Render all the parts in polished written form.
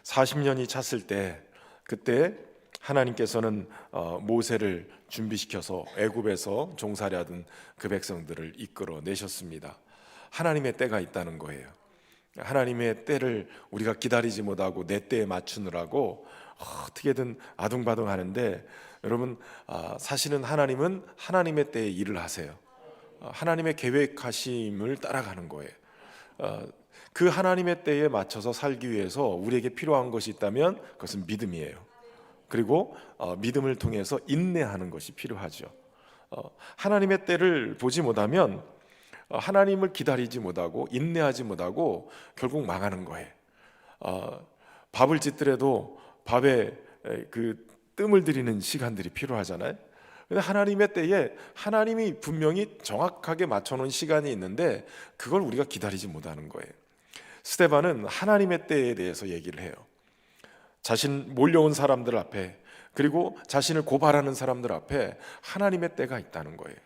40년이 찼을 때, 그때 하나님께서는 모세를 준비시켜서 애굽에서 종살이하던 그 백성들을 이끌어 내셨습니다. 하나님의 때가 있다는 거예요. 하나님의 때를 우리가 기다리지 못하고 내 때에 맞추느라고 어떻게든 아둥바둥 하는데, 여러분, 사실은 하나님은 하나님의 때에 일을 하세요. 하나님의 계획하심을 따라가는 거예요. 그 하나님의 때에 맞춰서 살기 위해서 우리에게 필요한 것이 있다면 그것은 믿음이에요. 그리고 믿음을 통해서 인내하는 것이 필요하죠. 하나님의 때를 보지 못하면, 하나님을 기다리지 못하고 인내하지 못하고 결국 망하는 거예요. 밥을 짓더라도 밥에 그 뜸을 들이는 시간들이 필요하잖아요. 근데 하나님의 때에 하나님이 분명히 정확하게 맞춰놓은 시간이 있는데 그걸 우리가 기다리지 못하는 거예요. 스데반은 하나님의 때에 대해서 얘기를 해요. 자신 몰려온 사람들 앞에, 그리고 자신을 고발하는 사람들 앞에 하나님의 때가 있다는 거예요.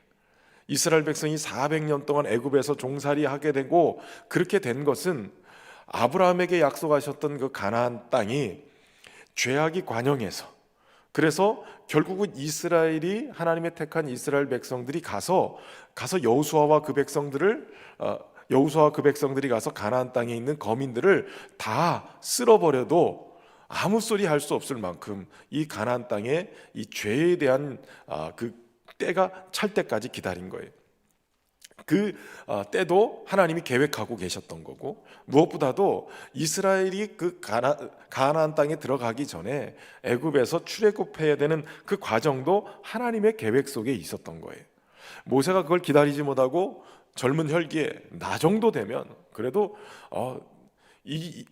이스라엘 백성이 400년 동안 애굽에서 종살이하게 되고, 그렇게 된 것은 아브라함에게 약속하셨던 그 가나안 땅이 죄악이 관영해서, 그래서 결국은 이스라엘이, 하나님의 택한 이스라엘 백성들이 가서 여호수아와 그 백성들이 가서 가나안 땅에 있는 거민들을 다 쓸어버려도 아무 소리 할 수 없을 만큼 이 가나안 땅에 이 죄에 대한 그 때가 찰 때까지 기다린 거예요. 그 때도 하나님이 계획하고 계셨던 거고, 무엇보다도 이스라엘이 그 가나안 땅에 들어가기 전에 애굽에서 출애굽해야 되는 그 과정도 하나님의 계획 속에 있었던 거예요. 모세가 그걸 기다리지 못하고 젊은 혈기에 나 정도 되면 그래도 이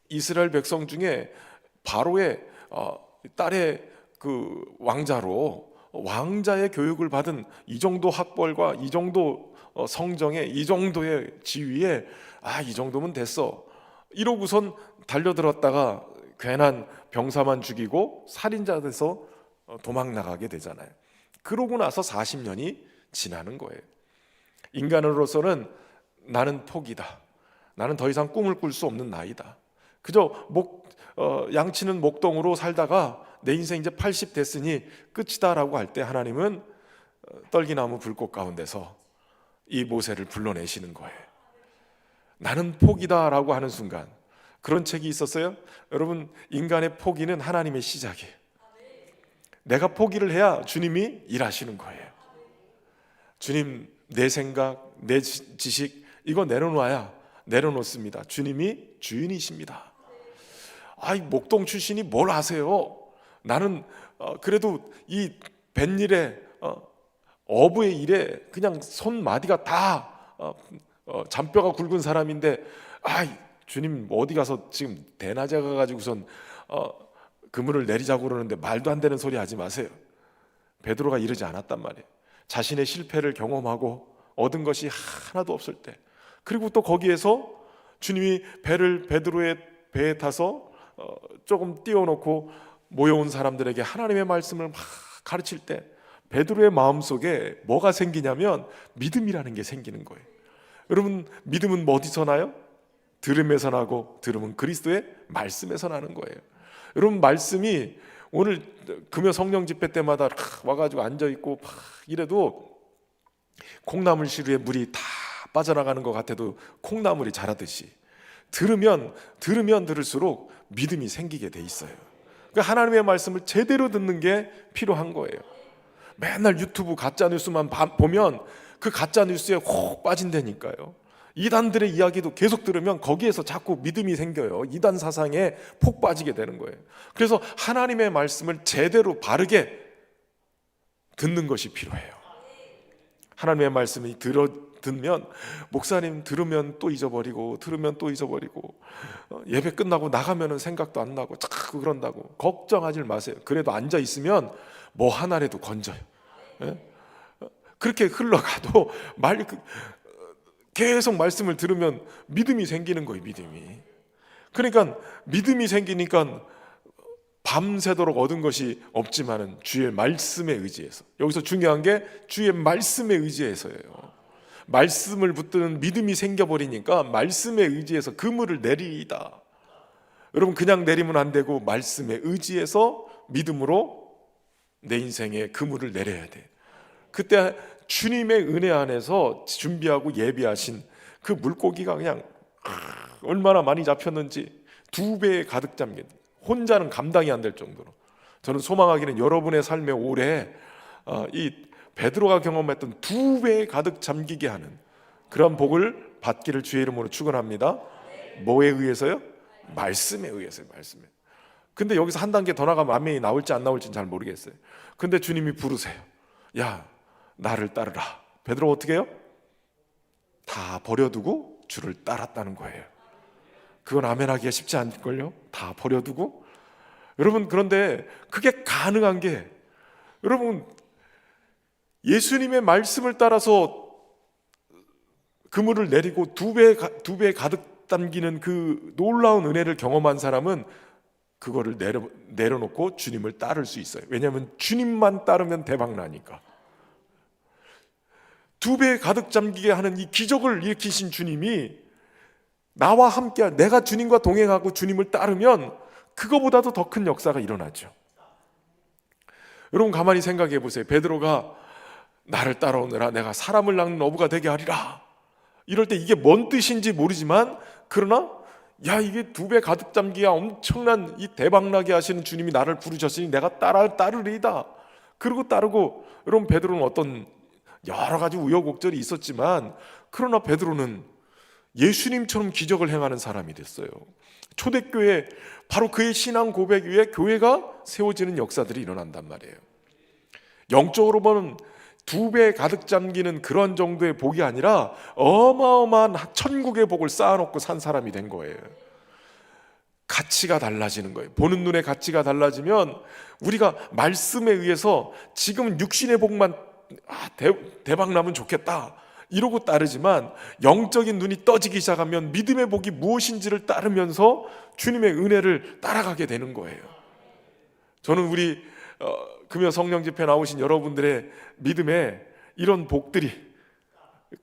이스라엘 백성 중에 바로의 딸의 그 왕자의 교육을 받은 이 정도 학벌과 이 정도 성정에, 이 정도의 지위에 이 정도면 됐어 이러고선 달려들었다가 괜한 병사만 죽이고 살인자 돼서 도망 나가게 되잖아요. 그러고 나서 40년이 지나는 거예요. 인간으로서는 나는 포기다, 나는 더 이상 꿈을 꿀 수 없는 나이다, 그저 양치는 목동으로 살다가 내 인생 이제 80 됐으니 끝이다라고 할 때 하나님은 떨기나무 불꽃 가운데서 이 모세를 불러내시는 거예요. 나는 포기다라고 하는 순간, 그런 책이 있었어요. 여러분, 인간의 포기는 하나님의 시작이에요. 내가 포기를 해야 주님이 일하시는 거예요. 주님, 내 생각, 내 지식 이거 내려놓습니다. 주님이 주인이십니다. 목동 출신이 뭘 아세요? 나는 그래도 이 뱃일에 어부의 일에 그냥 손마디가 다 잔뼈가 굵은 사람인데, 주님 어디 가서 지금 대낮에 가가지고선 그물을 내리자고 그러는데 말도 안 되는 소리 하지 마세요. 베드로가 이러지 않았단 말이에요. 자신의 실패를 경험하고 얻은 것이 하나도 없을 때, 그리고 또 거기에서 주님이 베드로의 배에 타서 조금 띄워놓고 모여온 사람들에게 하나님의 말씀을 막 가르칠 때 베드로의 마음속에 뭐가 생기냐면 믿음이라는 게 생기는 거예요. 여러분, 믿음은 어디서 나요? 들음에서 나고, 들음은 그리스도의 말씀에서 나는 거예요. 여러분, 말씀이 오늘 금요 성령 집회 때마다 와가지고 앉아있고 이래도 콩나물 시루에 물이 다 빠져나가는 것 같아도 콩나물이 자라듯이 들으면 들을수록 믿음이 생기게 돼 있어요. 그러니까 하나님의 말씀을 제대로 듣는 게 필요한 거예요. 맨날 유튜브 가짜 뉴스만 보면 그 가짜 뉴스에 혹 빠진다니까요. 이단들의 이야기도 계속 들으면 거기에서 자꾸 믿음이 생겨요. 이단 사상에 폭 빠지게 되는 거예요. 그래서 하나님의 말씀을 제대로 바르게 듣는 것이 필요해요. 하나님의 말씀이 듣면, 목사님 들으면 또 잊어버리고 예배 끝나고 나가면 생각도 안 나고 자꾸 그런다고 걱정하지 마세요. 그래도 앉아있으면 뭐 하나라도 건져요. 그렇게 흘러가도 계속 말씀을 들으면 믿음이 생기는 거예요. 그러니까 믿음이 생기니까 밤새도록 얻은 것이 없지만은 주의 말씀에 의지해서, 여기서 중요한 게 주의 말씀에 의지해서예요. 말씀을 붙드는 믿음이 생겨버리니까 말씀에 의지해서 그물을 내리이다. 여러분 그냥 내리면 안 되고 말씀에 의지해서 믿음으로 내 인생에 그물을 내려야 돼. 그때 주님의 은혜 안에서 준비하고 예비하신 그 물고기가 그냥 얼마나 많이 잡혔는지 2배에 가득 잠긴, 혼자는 감당이 안 될 정도로. 저는 소망하기는 여러분의 삶에 올해 이 베드로가 경험했던 2배에 가득 잠기게 하는 그런 복을 받기를 주의 이름으로 축원합니다. 뭐에 의해서요? 말씀에 의해서요. 말씀에. 근데 여기서 한 단계 더 나가면 아멘이 나올지 안 나올지는 잘 모르겠어요. 근데 주님이 부르세요. 야, 나를 따르라. 베드로 어떻게 해요? 다 버려두고 주를 따랐다는 거예요. 그건 아멘하기가 쉽지 않을걸요? 다 버려두고. 여러분, 그런데 그게 가능한 게, 여러분 예수님의 말씀을 따라서 그물을 내리고 2배에 가득 담기는 그 놀라운 은혜를 경험한 사람은 그거를 내려놓고 주님을 따를 수 있어요. 왜냐하면 주님만 따르면 대박 나니까. 2배에 가득 잠기게 하는 이 기적을 일으키신 주님이 나와 함께, 내가 주님과 동행하고 주님을 따르면 그거보다도 더 큰 역사가 일어나죠. 여러분 가만히 생각해 보세요. 베드로가 나를 따라오느라 내가 사람을 낚는 어부가 되게 하리라. 이럴 때 이게 뭔 뜻인지 모르지만, 그러나 야, 이게 2배 가득 잠기야 엄청난 이 대박나게 하시는 주님이 나를 부르셨으니 내가 따르리이다. 그러고 따르고. 여러분 베드로는 어떤 여러 가지 우여곡절이 있었지만, 그러나 베드로는 예수님처럼 기적을 행하는 사람이 됐어요. 초대교회, 바로 그의 신앙 고백 위에 교회가 세워지는 역사들이 일어난단 말이에요. 영적으로 보면 2배 가득 잠기는 그런 정도의 복이 아니라 어마어마한 천국의 복을 쌓아놓고 산 사람이 된 거예요. 가치가 달라지는 거예요. 보는 눈의 가치가 달라지면, 우리가 말씀에 의해서 지금 육신의 복만 대박 나면 좋겠다 이러고 따르지만, 영적인 눈이 떠지기 시작하면 믿음의 복이 무엇인지를 따르면서 주님의 은혜를 따라가게 되는 거예요. 저는 우리 금요 성령 집회 나오신 여러분들의 믿음에 이런 복들이,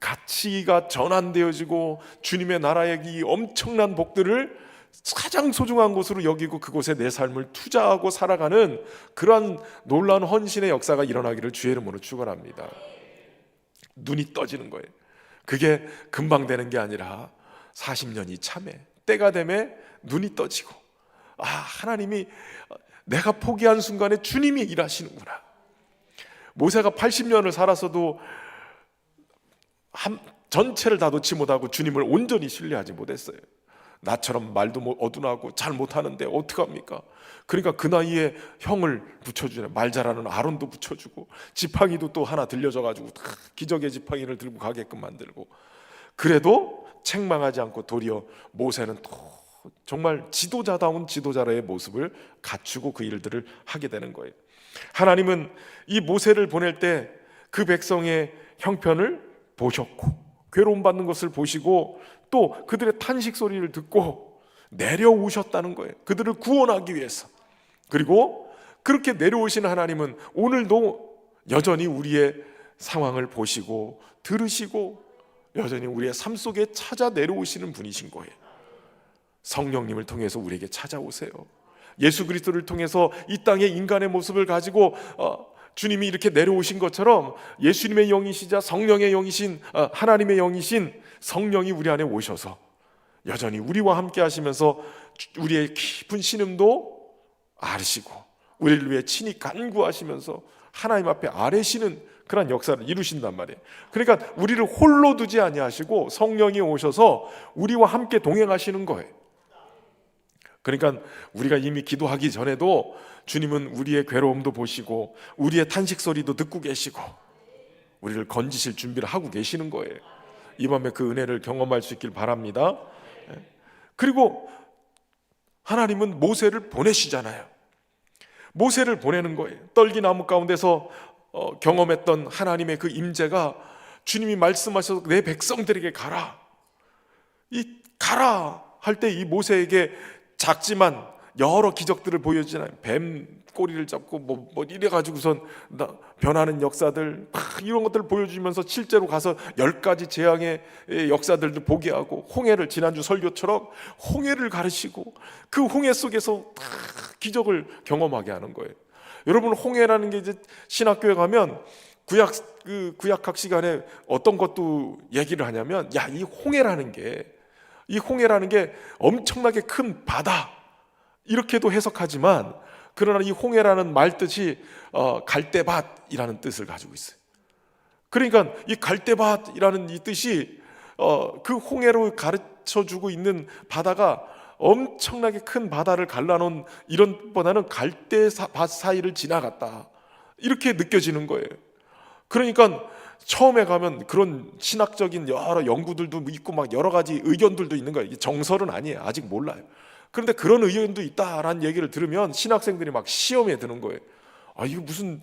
가치가 전환되어지고 주님의 나라의 이 엄청난 복들을 가장 소중한 곳으로 여기고 그곳에 내 삶을 투자하고 살아가는 그러한 놀라운 헌신의 역사가 일어나기를 주의 이름으로 축원합니다. 눈이 떠지는 거예요. 그게 금방 되는 게 아니라 40년이 참에 때가 되면 눈이 떠지고, 하나님이 내가 포기한 순간에 주님이 일하시는구나. 모세가 80년을 살았어도 전체를 다 놓지 못하고 주님을 온전히 신뢰하지 못했어요. 나처럼 말도 어둔하고 잘 못하는데 어떡합니까? 그러니까 그 나이에 형을 붙여주네. 말 잘하는 아론도 붙여주고, 지팡이도 또 하나 들려줘가지고 기적의 지팡이를 들고 가게끔 만들고. 그래도 책망하지 않고 도리어 모세는 또 정말 지도자다운 지도자의 모습을 갖추고 그 일들을 하게 되는 거예요. 하나님은 이 모세를 보낼 때 그 백성의 형편을 보셨고, 괴로움 받는 것을 보시고, 또 그들의 탄식 소리를 듣고 내려오셨다는 거예요. 그들을 구원하기 위해서. 그리고 그렇게 내려오시는 하나님은 오늘도 여전히 우리의 상황을 보시고 들으시고 여전히 우리의 삶 속에 찾아 내려오시는 분이신 거예요. 성령님을 통해서 우리에게 찾아오세요. 예수 그리스도를 통해서 이 땅에 인간의 모습을 가지고 주님이 이렇게 내려오신 것처럼, 예수님의 영이시자 성령의 영이신 하나님의 영이신 성령이 우리 안에 오셔서 여전히 우리와 함께 하시면서 우리의 깊은 신음도 아시고 우리를 위해 친히 간구하시면서 하나님 앞에 아뢰시는 그런 역사를 이루신단 말이에요. 그러니까 우리를 홀로 두지 아니하시고 성령이 오셔서 우리와 함께 동행하시는 거예요. 그러니까 우리가 이미 기도하기 전에도 주님은 우리의 괴로움도 보시고 우리의 탄식 소리도 듣고 계시고 우리를 건지실 준비를 하고 계시는 거예요. 이 밤에 그 은혜를 경험할 수 있길 바랍니다. 그리고 하나님은 모세를 보내시잖아요. 모세를 보내는 거예요. 떨기나무 가운데서 경험했던 하나님의 그 임재가, 주님이 말씀하셔서 내 백성들에게 가라, 이 가라 할 때 이 모세에게 작지만 여러 기적들을 보여주잖아요. 뱀 꼬리를 잡고 뭐 이래 가지고선 변하는 역사들 이런 것들을 보여주면서 실제로 가서 10가지 재앙의 역사들도 보게 하고, 홍해를 지난주 설교처럼 홍해를 가르치고 그 홍해 속에서 다 기적을 경험하게 하는 거예요. 여러분, 홍해라는 게 이제 신학교에 가면 구약학 시간에 어떤 것도 얘기를 하냐면, 이 홍해라는 게 엄청나게 큰 바다, 이렇게도 해석하지만, 그러나 이 홍해라는 말 뜻이 갈대밭이라는 뜻을 가지고 있어요. 그러니까 이 갈대밭이라는 이 뜻이 그 홍해로 가르쳐주고 있는 바다가 엄청나게 큰 바다를 갈라놓은 이런 보다는 갈대밭 사이를 지나갔다, 이렇게 느껴지는 거예요. 그러니까 처음에 가면 그런 신학적인 여러 연구들도 있고 막 여러 가지 의견들도 있는 거예요. 이게 정설은 아니에요. 아직 몰라요. 그런데 그런 의견도 있다라는 얘기를 들으면 신학생들이 막 시험에 드는 거예요. 이거 무슨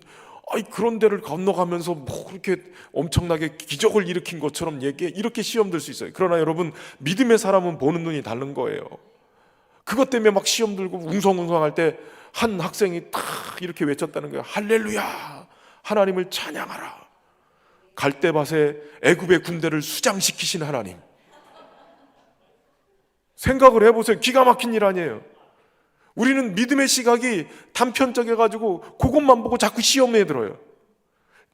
그런 데를 건너가면서 뭐 그렇게 엄청나게 기적을 일으킨 것처럼 얘기해, 이렇게 시험 들 수 있어요. 그러나 여러분, 믿음의 사람은 보는 눈이 다른 거예요. 그것 때문에 막 시험 들고 웅성웅성할 때 한 학생이 딱 이렇게 외쳤다는 거예요. 할렐루야, 하나님을 찬양하라. 갈대밭에 애굽의 군대를 수장시키신 하나님. 생각을 해보세요. 기가 막힌 일 아니에요. 우리는 믿음의 시각이 단편적이어가지고 그것만 보고 자꾸 시험에 들어요.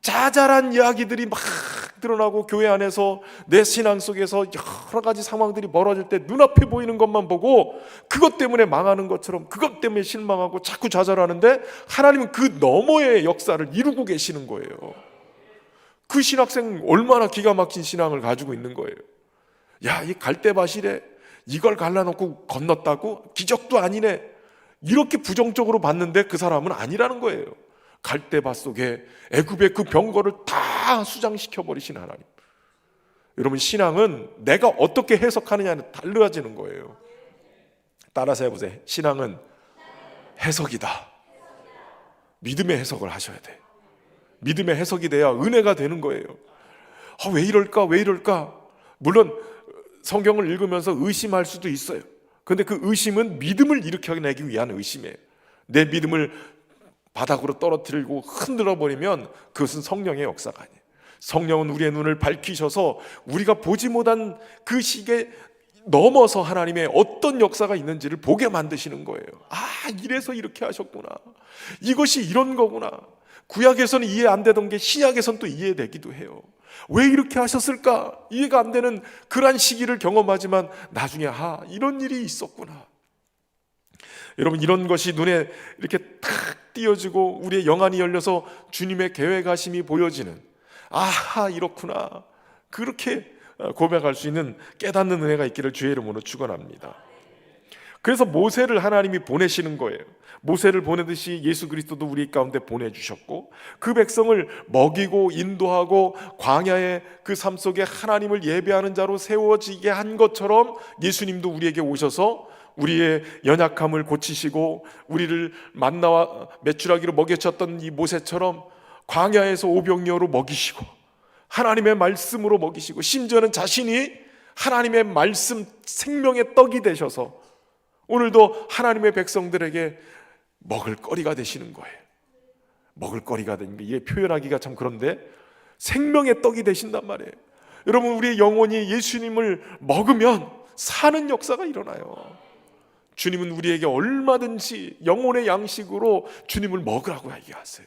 자잘한 이야기들이 막 드러나고 교회 안에서 내 신앙 속에서 여러 가지 상황들이 벌어질 때 눈앞에 보이는 것만 보고 그것 때문에 망하는 것처럼, 그것 때문에 실망하고 자꾸 좌절하는데, 하나님은 그 너머의 역사를 이루고 계시는 거예요. 그 신학생 얼마나 기가 막힌 신앙을 가지고 있는 거예요. 이 갈대밭이래, 이걸 갈라놓고 건넜다고? 기적도 아니네. 이렇게 부정적으로 봤는데 그 사람은 아니라는 거예요. 갈대밭 속에 애굽의 그 병거를 다 수장시켜 버리신 하나님. 여러분, 신앙은 내가 어떻게 해석하느냐는 달라지는 거예요. 따라서 해보세요. 신앙은 해석이다. 믿음의 해석을 하셔야 돼. 믿음의 해석이 돼야 은혜가 되는 거예요. 왜 이럴까? 물론 성경을 읽으면서 의심할 수도 있어요. 그런데 그 의심은 믿음을 일으켜내기 위한 의심이에요. 내 믿음을 바닥으로 떨어뜨리고 흔들어 버리면 그것은 성령의 역사가 아니에요. 성령은 우리의 눈을 밝히셔서 우리가 보지 못한 그 시기에 넘어서 하나님의 어떤 역사가 있는지를 보게 만드시는 거예요. 이래서 이렇게 하셨구나. 이것이 이런 거구나. 구약에서는 이해 안 되던 게 신약에서는 또 이해되기도 해요. 왜 이렇게 하셨을까? 이해가 안 되는 그러한 시기를 경험하지만 나중에 이런 일이 있었구나. 여러분, 이런 것이 눈에 이렇게 탁 띄어지고 우리의 영안이 열려서 주님의 계획하심이 보여지는, 이렇구나, 그렇게 고백할 수 있는 깨닫는 은혜가 있기를 주의 이름으로 축원합니다. 그래서 모세를 하나님이 보내시는 거예요. 모세를 보내듯이 예수 그리스도도 우리 가운데 보내주셨고, 그 백성을 먹이고 인도하고 광야의 그 삶 속에 하나님을 예배하는 자로 세워지게 한 것처럼 예수님도 우리에게 오셔서 우리의 연약함을 고치시고 우리를 만나와 메추라기로 먹여쳤던 이 모세처럼 광야에서 오병이어로 먹이시고 하나님의 말씀으로 먹이시고, 심지어는 자신이 하나님의 말씀 생명의 떡이 되셔서 오늘도 하나님의 백성들에게 먹을거리가 되시는 거예요. 먹을거리가 되는 게, 이게 표현하기가 참 그런데 생명의 떡이 되신단 말이에요. 여러분, 우리의 영혼이 예수님을 먹으면 사는 역사가 일어나요. 주님은 우리에게 얼마든지 영혼의 양식으로 주님을 먹으라고 얘기하세요.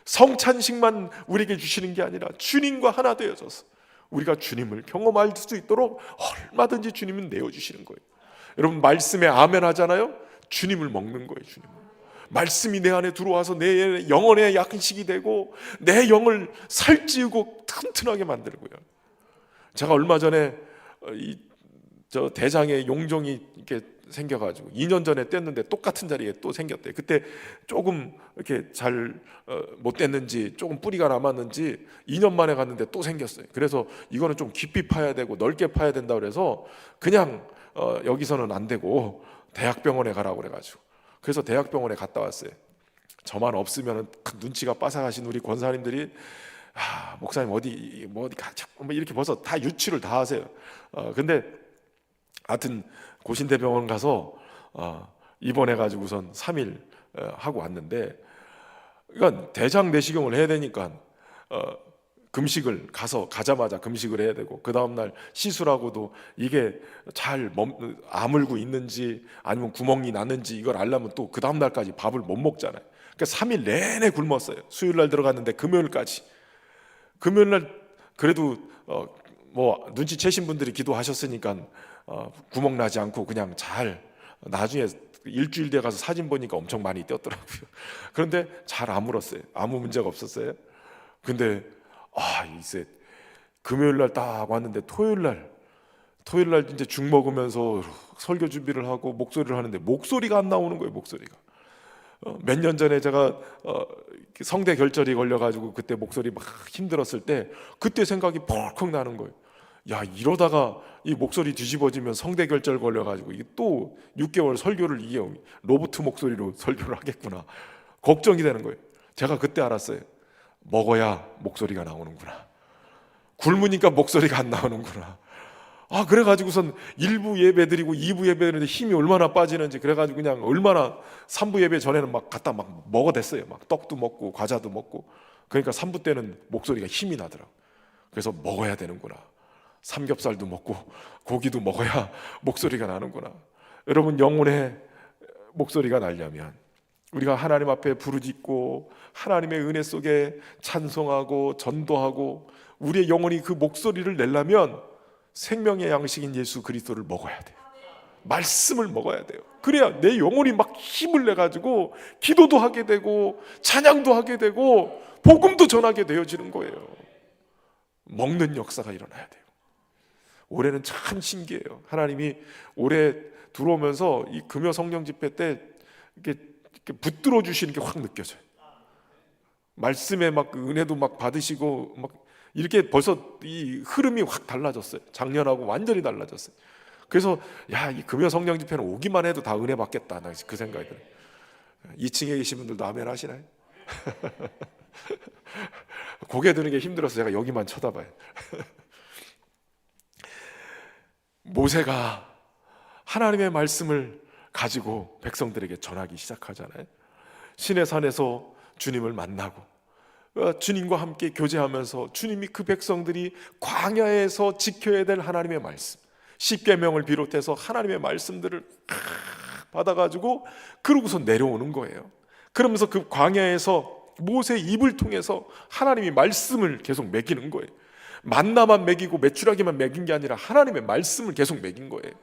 성찬식만 우리에게 주시는 게 아니라 주님과 하나 되어져서 우리가 주님을 경험할 수 있도록 얼마든지 주님은 내어주시는 거예요. 여러분, 말씀에 아멘 하잖아요. 주님을 먹는 거예요. 주님을. 말씀이 내 안에 들어와서 내 영혼의 양식이 되고 내 영을 살찌우고 튼튼하게 만들고요. 제가 얼마 전에 저 대장에 용종이 이렇게 생겨가지고 2년 전에 뗐는데 똑같은 자리에 또 생겼대요. 그때 조금 이렇게 잘 못 뗐는지 조금 뿌리가 남았는지 2년 만에 갔는데 또 생겼어요. 그래서 이거는 좀 깊이 파야 되고 넓게 파야 된다 그래서 그냥 여기서는 안 되고 대학병원에 가라고 그래가지고, 그래서 대학병원에 갔다 왔어요. 저만 없으면 눈치가 빠삭하신 우리 권사님들이 목사님 어디 가자 이렇게 벌써 다 유치를 다 하세요. 근데 하여튼 고신대병원 가서 입원해가지고선 3일 하고 왔는데, 그러니까 대장 내시경을 해야 되니까 금식을 가자마자 금식을 해야 되고, 그 다음날 시술하고도 이게 잘 아물고 있는지 아니면 구멍이 났는지 이걸 알려면 또 그 다음날까지 밥을 못 먹잖아요. 그러니까 3일 내내 굶었어요. 수요일날 들어갔는데 금요일까지. 금요일날 그래도 뭐 눈치채신 분들이 기도하셨으니까 구멍 나지 않고 그냥 잘, 나중에 일주일 뒤에 가서 사진 보니까 엄청 많이 떼었더라고요. 그런데 잘 아물었어요. 아무 문제가 없었어요. 근데 이제 금요일날 딱 왔는데 토요일날 이제 죽 먹으면서 설교 준비를 하고 목소리를 하는데 목소리가 안 나오는 거예요. 목소리가. 몇 년 전에 제가 성대 결절이 걸려가지고 그때 목소리 막 힘들었을 때 그때 생각이 펄컥 나는 거예요. 야, 이러다가 이 목소리 뒤집어지면 성대 결절 걸려가지고 이게 또 6개월 설교를 이게 로봇 목소리로 설교를 하겠구나, 걱정이 되는 거예요. 제가 그때 알았어요. 먹어야 목소리가 나오는구나. 굶으니까 목소리가 안 나오는구나. 그래가지고선 1부 예배 드리고 2부 예배 드리는데 힘이 얼마나 빠지는지, 그래가지고 그냥 얼마나 3부 예배 전에는 막 갖다 막 먹어댔어요. 막 떡도 먹고 과자도 먹고. 그러니까 3부 때는 목소리가 힘이 나더라고요. 그래서 먹어야 되는구나. 삼겹살도 먹고 고기도 먹어야 목소리가 나는구나. 여러분, 영혼의 목소리가 나려면 우리가 하나님 앞에 부르짖고 하나님의 은혜 속에 찬송하고 전도하고 우리의 영혼이 그 목소리를 내려면 생명의 양식인 예수 그리스도를 먹어야 돼요. 말씀을 먹어야 돼요. 그래야 내 영혼이 막 힘을 내가지고 기도도 하게 되고 찬양도 하게 되고 복음도 전하게 되어지는 거예요. 먹는 역사가 일어나야 돼요. 올해는 참 신기해요. 하나님이 올해 들어오면서 이 금요 성령 집회 때 이렇게 붙들어 주시는 게 확 느껴져요. 말씀에 막 은혜도 막 받으시고 막 이렇게 벌써 이 흐름이 확 달라졌어요. 작년하고 완전히 달라졌어요. 그래서 이 금요 성령 집회는 오기만 해도 다 은혜 받겠다, 나 그 생각이 들어요. 2층에 계신 분들도 아멘 하시나요? 고개 드는 게 힘들어서 제가 여기만 쳐다봐요. 모세가 하나님의 말씀을 가지고 백성들에게 전하기 시작하잖아요. 시내산에서 주님을 만나고 주님과 함께 교제하면서 주님이 그 백성들이 광야에서 지켜야 될 하나님의 말씀, 십계명을 비롯해서 하나님의 말씀들을 받아가지고 그러고서 내려오는 거예요. 그러면서 그 광야에서 모세의 입을 통해서 하나님이 말씀을 계속 먹이는 거예요. 만나만 먹이고 메추라기만 먹인 게 아니라 하나님의 말씀을 계속 먹인 거예요.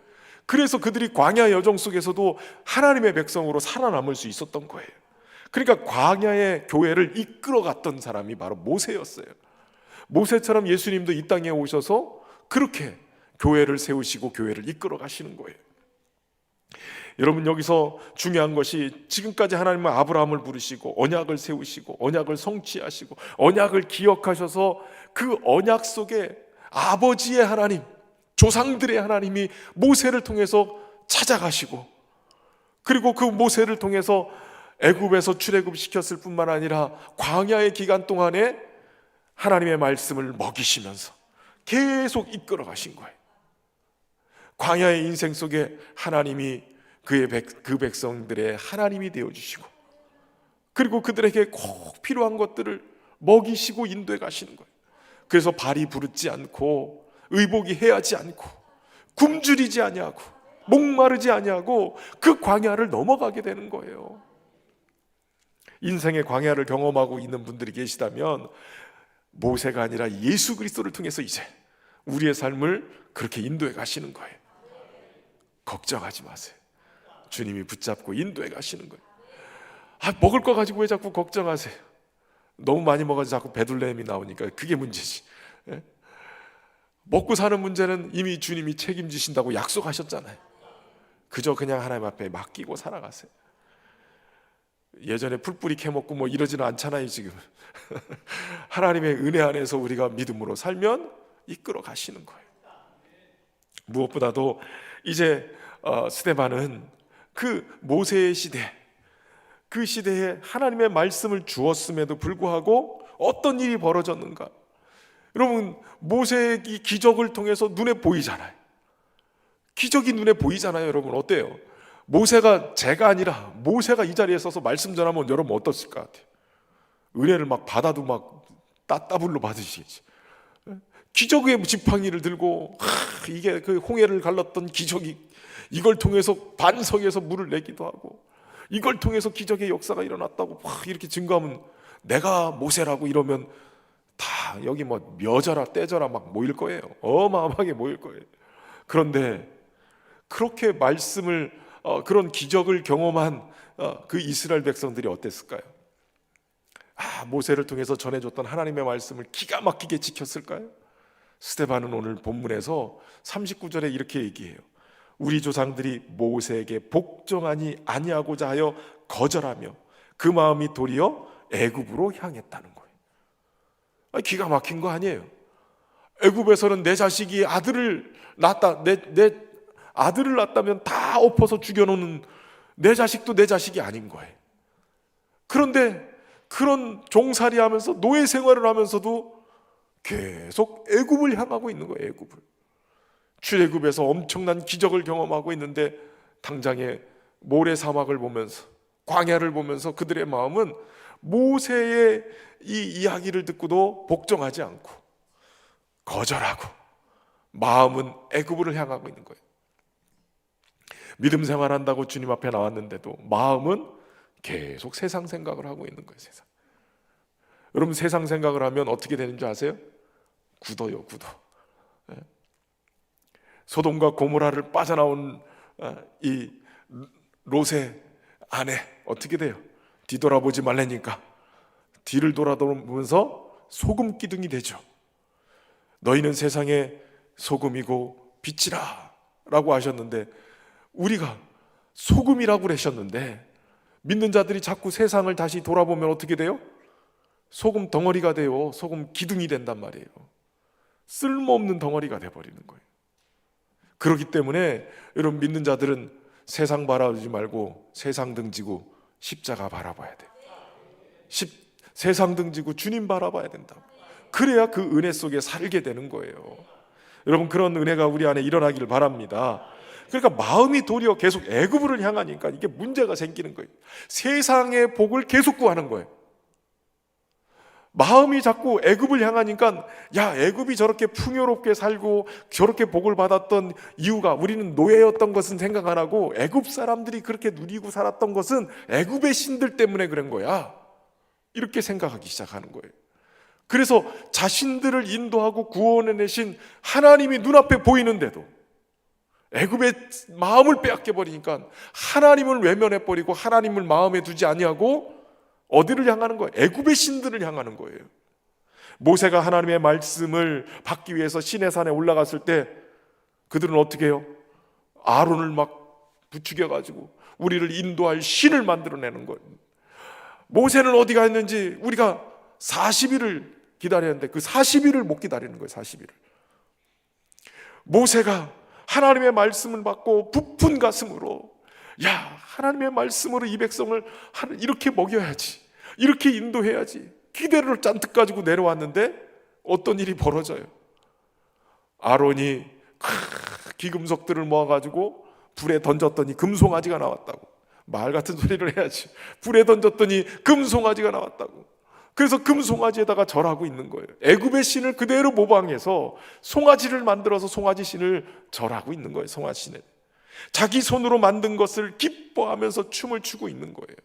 그래서 그들이 광야 여정 속에서도 하나님의 백성으로 살아남을 수 있었던 거예요. 그러니까 광야의 교회를 이끌어갔던 사람이 바로 모세였어요. 모세처럼 예수님도 이 땅에 오셔서 그렇게 교회를 세우시고 교회를 이끌어 가시는 거예요. 여러분, 여기서 중요한 것이 지금까지 하나님은 아브라함을 부르시고 언약을 세우시고 언약을 성취하시고 언약을 기억하셔서 그 언약 속에 아버지의 하나님, 조상들의 하나님이 모세를 통해서 찾아가시고, 그리고 그 모세를 통해서 애굽에서 출애굽시켰을 뿐만 아니라 광야의 기간 동안에 하나님의 말씀을 먹이시면서 계속 이끌어 가신 거예요. 광야의 인생 속에 하나님이 그 백성들의 하나님이 되어주시고, 그리고 그들에게 꼭 필요한 것들을 먹이시고 인도해 가시는 거예요. 그래서 발이 부르지 않고 의복이 해하지 않고 굶주리지 아니하고 목마르지 아니하고 그 광야를 넘어가게 되는 거예요. 인생의 광야를 경험하고 있는 분들이 계시다면 모세가 아니라 예수 그리스도를 통해서 이제 우리의 삶을 그렇게 인도해 가시는 거예요. 걱정하지 마세요. 주님이 붙잡고 인도해 가시는 거예요. 먹을 거 가지고 왜 자꾸 걱정하세요? 너무 많이 먹어서 자꾸 베들레헴이 나오니까 그게 문제지. 먹고 사는 문제는 이미 주님이 책임지신다고 약속하셨잖아요. 그저 그냥 하나님 앞에 맡기고 살아가세요. 예전에 풀뿌리 캐먹고 뭐 이러지는 않잖아요 지금. 하나님의 은혜 안에서 우리가 믿음으로 살면 이끌어 가시는 거예요. 무엇보다도 이제 스데반은 그 모세의 시대, 그 시대에 하나님의 말씀을 주었음에도 불구하고 어떤 일이 벌어졌는가? 여러분, 모세의 이 기적을 통해서 눈에 보이잖아요. 기적이 눈에 보이잖아요. 여러분, 어때요? 모세가 제가 아니라 모세가 이 자리에 서서 말씀 전하면 여러분 어떻을 것 같아요? 은혜를 막 받아도 막 따따블로 받으시겠지. 기적의 지팡이를 들고 이게 그 홍해를 갈랐던 기적이, 이걸 통해서 반석에서 물을 내기도 하고 이걸 통해서 기적의 역사가 일어났다고 막 이렇게 증거하면, 내가 모세라고 이러면 다 여기 뭐 며져라 떼져라 막 모일 거예요. 어마어마하게 모일 거예요. 그런데 그렇게 말씀을 그런 기적을 경험한 그 이스라엘 백성들이 어땠을까요? 모세를 통해서 전해줬던 하나님의 말씀을 기가 막히게 지켰을까요? 스데반은 오늘 본문에서 39절에 이렇게 얘기해요. 우리 조상들이 모세에게 복종하니 아니하고자 하여 거절하며 그 마음이 도리어 애굽으로 향했다는 거예요. 기가 막힌 거 아니에요? 애굽에서는 내 자식이 아들을 낳았다, 내 아들을 낳았다면 다 엎어서 죽여놓는, 내 자식도 내 자식이 아닌 거예요. 그런데 그런 종살이 하면서 노예 생활을 하면서도 계속 애굽을 향하고 있는 거예요. 애굽을. 출애굽에서 엄청난 기적을 경험하고 있는데 당장에 모래 사막을 보면서, 광야를 보면서 그들의 마음은 모세의 이 이야기를 듣고도 복종하지 않고 거절하고 마음은 애굽으로 향하고 있는 거예요. 믿음 생활한다고 주님 앞에 나왔는데도 마음은 계속 세상 생각을 하고 있는 거예요. 세상. 여러분, 세상 생각을 하면 어떻게 되는 줄 아세요? 굳어요, 굳어. 소돔과 고모라를 빠져나온 이 롯의 아내 어떻게 돼요? 뒤돌아보지 말라니까 뒤를 돌아보면서 소금 기둥이 되죠. 너희는 세상의 소금이고 빛이라 라고 하셨는데, 우리가 소금이라고 그러셨는데 믿는 자들이 자꾸 세상을 다시 돌아보면 어떻게 돼요? 소금 덩어리가 돼요. 소금 기둥이 된단 말이에요. 쓸모없는 덩어리가 돼버리는 거예요. 그렇기 때문에 여러분, 믿는 자들은 세상 바라보지 말고 세상 등지고 십자가 바라봐야 돼요. 세상 등지고 주님 바라봐야 된다. 그래야 그 은혜 속에 살게 되는 거예요. 여러분, 그런 은혜가 우리 안에 일어나기를 바랍니다. 그러니까 마음이 도리어 계속 애굽을 향하니까 이게 문제가 생기는 거예요. 세상의 복을 계속 구하는 거예요. 마음이 자꾸 애굽을 향하니까, 야, 애굽이 저렇게 풍요롭게 살고 저렇게 복을 받았던 이유가, 우리는 노예였던 것은 생각 안 하고 애굽 사람들이 그렇게 누리고 살았던 것은 애굽의 신들 때문에 그런 거야, 이렇게 생각하기 시작하는 거예요. 그래서 자신들을 인도하고 구원해내신 하나님이 눈앞에 보이는데도 애굽의 마음을 빼앗겨 버리니까 하나님을 외면해버리고 하나님을 마음에 두지 아니하고 어디를 향하는 거예요? 애굽의 신들을 향하는 거예요. 모세가 하나님의 말씀을 받기 위해서 시내산에 올라갔을 때 그들은 어떻게 해요? 아론을 막 부추겨가지고 우리를 인도할 신을 만들어내는 거예요. 모세는 어디 갔는지 우리가 40일을 기다렸는데 그 40일을 못 기다리는 거예요. 40일을. 모세가 하나님의 말씀을 받고 부푼 가슴으로, 야, 하나님의 말씀으로 이 백성을 이렇게 먹여야지, 이렇게 인도해야지 기대를 잔뜩 가지고 내려왔는데 어떤 일이 벌어져요? 아론이 기금속들을 모아가지고 불에 던졌더니 금송아지가 나왔다고. 말 같은 소리를 해야지. 불에 던졌더니 금송아지가 나왔다고. 그래서 금송아지에다가 절하고 있는 거예요. 애굽의 신을 그대로 모방해서 송아지를 만들어서 송아지 신을 절하고 있는 거예요. 송아지 신을 자기 손으로 만든 것을 기뻐하면서 춤을 추고 있는 거예요.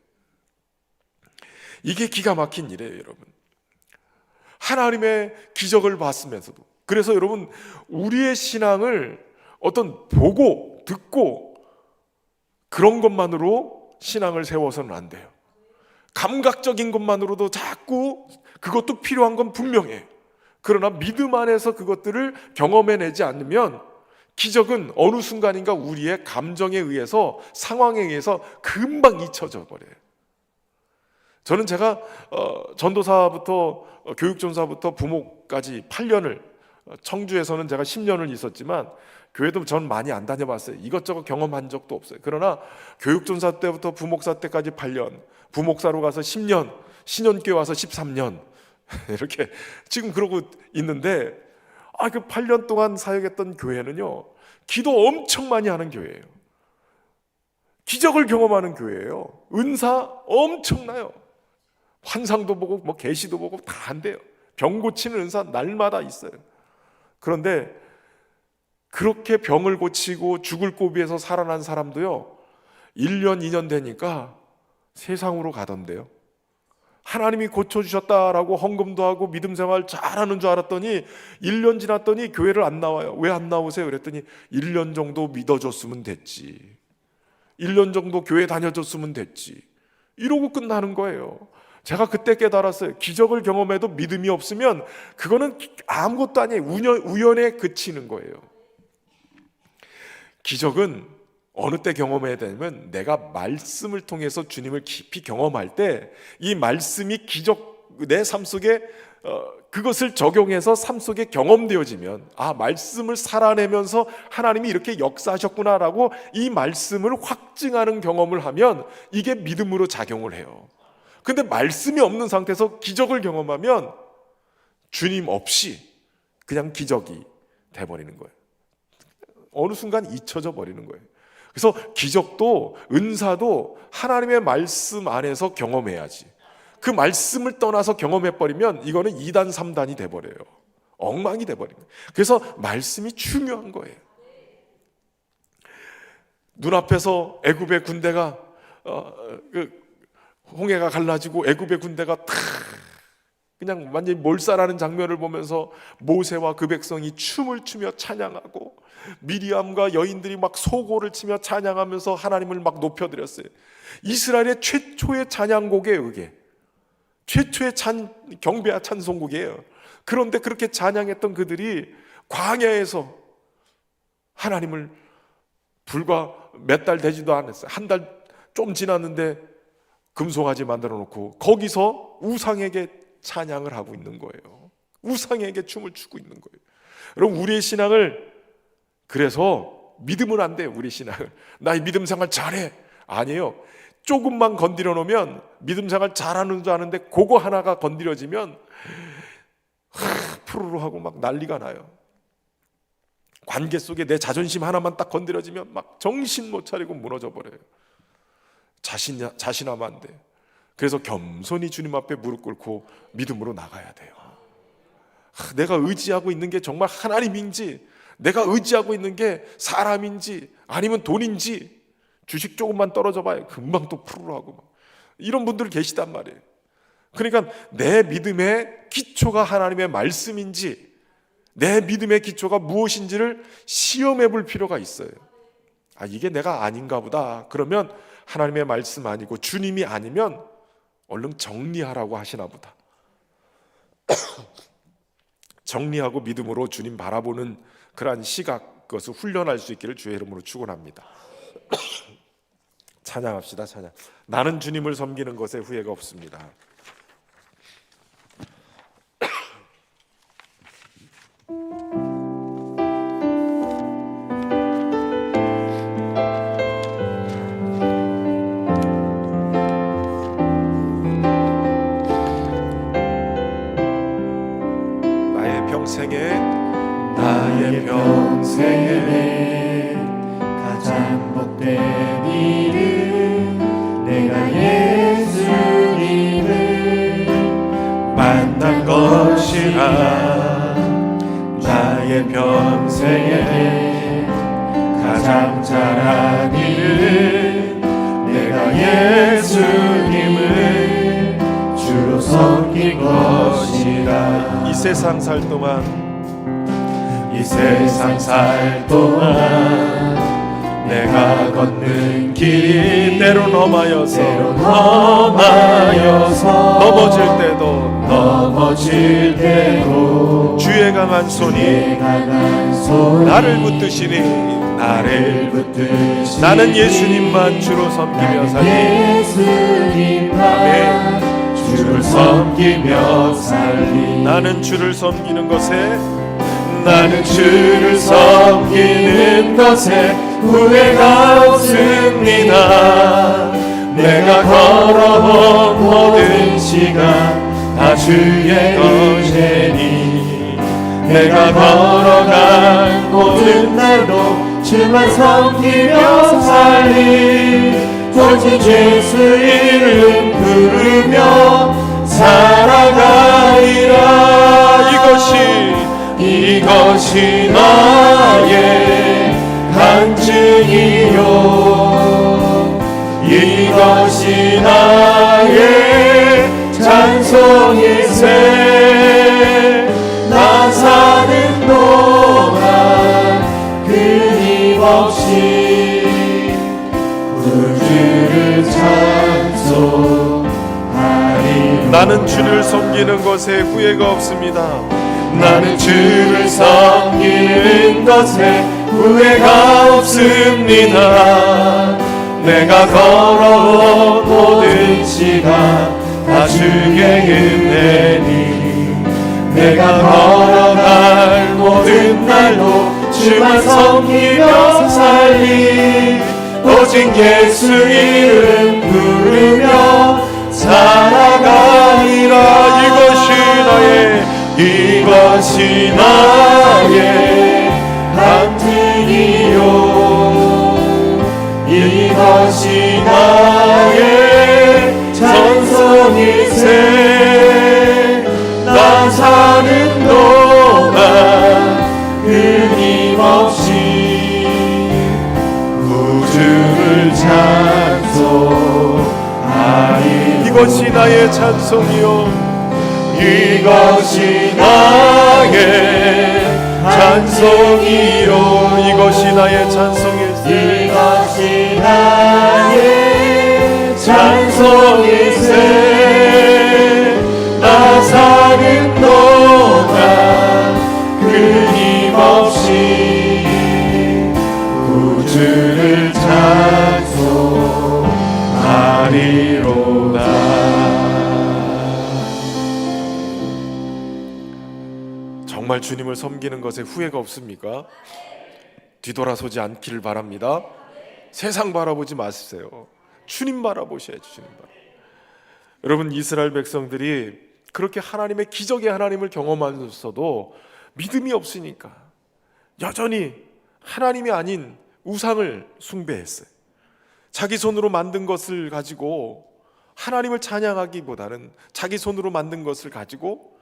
이게 기가 막힌 일이에요, 여러분. 하나님의 기적을 봤으면서도. 그래서 여러분, 우리의 신앙을 어떤 보고 듣고 그런 것만으로 신앙을 세워서는 안 돼요. 감각적인 것만으로도 자꾸 그것도 필요한 건 분명해요. 그러나 믿음 안에서 그것들을 경험해내지 않으면 기적은 어느 순간인가 우리의 감정에 의해서, 상황에 의해서 금방 잊혀져 버려요. 저는 제가 전도사부터 교육전사부터 부목까지 8년을, 청주에서는 제가 10년을 있었지만 교회도 전 많이 안 다녀봤어요. 이것저것 경험한 적도 없어요. 그러나 교육전사 때부터 부목사 때까지 8년, 부목사로 가서 10년, 신년교회 와서 13년 이렇게 지금 그러고 있는데, 그 8년 동안 사역했던 교회는요, 기도 엄청 많이 하는 교회예요. 기적을 경험하는 교회예요. 은사 엄청나요. 환상도 보고 뭐 계시도 보고 다 한대요. 병 고치는 은사 날마다 있어요. 그런데 그렇게 병을 고치고 죽을 고비에서 살아난 사람도요, 1년 2년 되니까 세상으로 가던데요. 하나님이 고쳐주셨다라고 헌금도 하고 믿음 생활 잘하는 줄 알았더니 1년 지났더니 교회를 안 나와요. 왜 안 나오세요? 그랬더니 1년 정도 믿어줬으면 됐지, 1년 정도 교회 다녀줬으면 됐지, 이러고 끝나는 거예요. 제가 그때 깨달았어요. 기적을 경험해도 믿음이 없으면 그거는 아무것도 아니에요. 우연에 그치는 거예요. 기적은 어느 때 경험해야 되냐면 내가 말씀을 통해서 주님을 깊이 경험할 때 이 말씀이 기적, 내 삶 속에 그것을 적용해서 삶 속에 경험되어지면, 아, 말씀을 살아내면서 하나님이 이렇게 역사하셨구나라고 이 말씀을 확증하는 경험을 하면 이게 믿음으로 작용을 해요. 근데 말씀이 없는 상태에서 기적을 경험하면 주님 없이 그냥 기적이 돼버리는 거예요. 어느 순간 잊혀져 버리는 거예요. 그래서 기적도 은사도 하나님의 말씀 안에서 경험해야지, 그 말씀을 떠나서 경험해버리면 이거는 2단 3단이 돼버려요. 엉망이 돼버립니다. 그래서 말씀이 중요한 거예요. 눈앞에서 애굽의 군대가 홍해가 갈라지고 애굽의 군대가 탁 그냥 완전히 몰살하는 장면을 보면서 모세와 그 백성이 춤을 추며 찬양하고 미리암과 여인들이 막 소고를 치며 찬양하면서 하나님을 막 높여드렸어요. 이스라엘의 최초의 찬양곡이에요. 그게 최초의 경배와 찬송곡이에요. 그런데 그렇게 찬양했던 그들이 광야에서 하나님을 불과 몇 달 되지도 않았어요. 한 달 좀 지났는데 금송아지 만들어 놓고 거기서 우상에게 찬양을 하고 있는 거예요. 우상에게 춤을 추고 있는 거예요. 여러분, 우리의 신앙을, 그래서 믿으면 안 돼요. 우리 신앙을 나 이 믿음 생활 잘해, 아니에요. 조금만 건드려 놓으면 믿음 생활 잘하는 줄 아는데 그거 하나가 건드려지면 푸르르 하고 막 난리가 나요. 관계 속에 내 자존심 하나만 딱 건드려지면 막 정신 못 차리고 무너져 버려요. 자신하면 안 돼. 그래서 겸손히 주님 앞에 무릎 꿇고 믿음으로 나가야 돼요. 내가 의지하고 있는 게 정말 하나님인지, 내가 의지하고 있는 게 사람인지 아니면 돈인지, 주식 조금만 떨어져 봐요. 금방 또 푸르르하고 막. 이런 분들 계시단 말이에요. 그러니까 내 믿음의 기초가 하나님의 말씀인지, 내 믿음의 기초가 무엇인지를 시험해 볼 필요가 있어요. 아, 이게 내가 아닌가 보다. 그러면 하나님의 말씀 아니고 주님이 아니면 얼른 정리하라고 하시나 보다. 정리하고 믿음으로 주님 바라보는 그러한 시각, 그것을 훈련할 수 있기를 주의 이름으로 축원합니다. 찬양합시다. 찬양. 나는 주님을 섬기는 것에 후회가 없습니다. 나의 평생에 가장 복된 일은 내가 예수님을 만난 것이라. 나의 평생에 가장 잘한 일은 내가 예수님을 주로 섬긴 것이라. 이 세상 살 동안 내가 걷는 길이 때로 험하여서 넘어질 때도 주의 강한 손이 나를 붙드시니 나는 예수님만 주로 섬기며 살리. 주를 섬기며 살리. 나는 주를 섬기는 것에 후회가 없습니다. 내가 걸어온 모든 시간 다 주의 것이니, 내가 걸어간 모든 날도 주만 섬기며 살리 오직 예수 이름 부르며 살아가리라. 이것이 나의 간증이요 이것이 나의 찬송일세. 나 사는 동안 끊임없이 구주를 찬송하리라. 나는 주를 섬기는 것에 후회가 없습니다. 나는 주를 섬기는 것에 후회가 없습니다. 내가 걸어온 모든 시간 다 주의 은혜니 내가 걸어갈 모든 날도 주만 섬기며 살리 오직 예수 이름 부르며 살아가리라. 이것이 나의 간증이요 이것이 나의 찬송일세. 나 사는 동안 끊임없이 구주를 찬송하리. 이것이 나의 찬송이요 이것이 나의 찬송이요 이것이 나의 찬송일세. 이것이 나의 찬송일세. 나 사는 동안 끊임없이 구주를 찬송하리로다. 정말 주님을 섬기는 것에 후회가 없습니까? 뒤돌아서지 않기를 바랍니다. 세상 바라보지 마세요. 주님 바라보셔야지. 주님 바라. 여러분, 이스라엘 백성들이 그렇게 하나님의 기적의 하나님을 경험하면서도 믿음이 없으니까 여전히 하나님이 아닌 우상을 숭배했어요. 자기 손으로 만든 것을 가지고 하나님을 찬양하기보다는 자기 손으로 만든 것을 가지고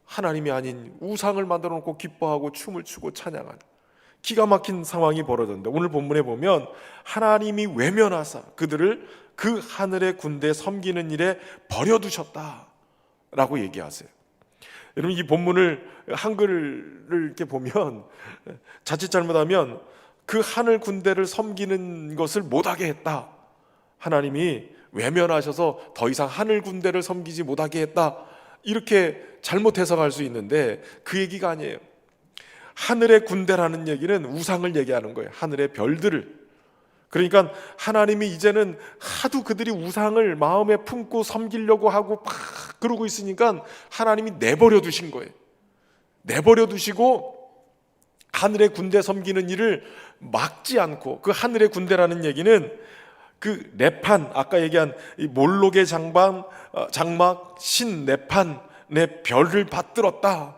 하나님이 아닌 우상을 만들어 놓고 기뻐하고 춤을 추고 찬양하는 기가 막힌 상황이 벌어졌는데, 오늘 본문에 보면 하나님이 외면하사 그들을 그 하늘의 군대 섬기는 일에 버려두셨다라고 얘기하세요. 여러분, 이 본문을 한글을 이렇게 보면 자칫 잘못하면 그 하늘 군대를 섬기는 것을 못하게 했다, 하나님이 외면하셔서 더 이상 하늘 군대를 섬기지 못하게 했다, 이렇게 잘못 해석할 수 있는데 그 얘기가 아니에요. 하늘의 군대라는 얘기는 우상을 얘기하는 거예요. 하늘의 별들을. 그러니까 하나님이 이제는 하도 그들이 우상을 마음에 품고 섬기려고 하고 막 그러고 있으니까 하나님이 내버려 두신 거예요. 내버려 두시고 하늘의 군대 섬기는 일을 막지 않고, 그 하늘의 군대라는 얘기는 그 네판, 아까 얘기한 이 몰록의 장막 신네판의 별을 받들었다.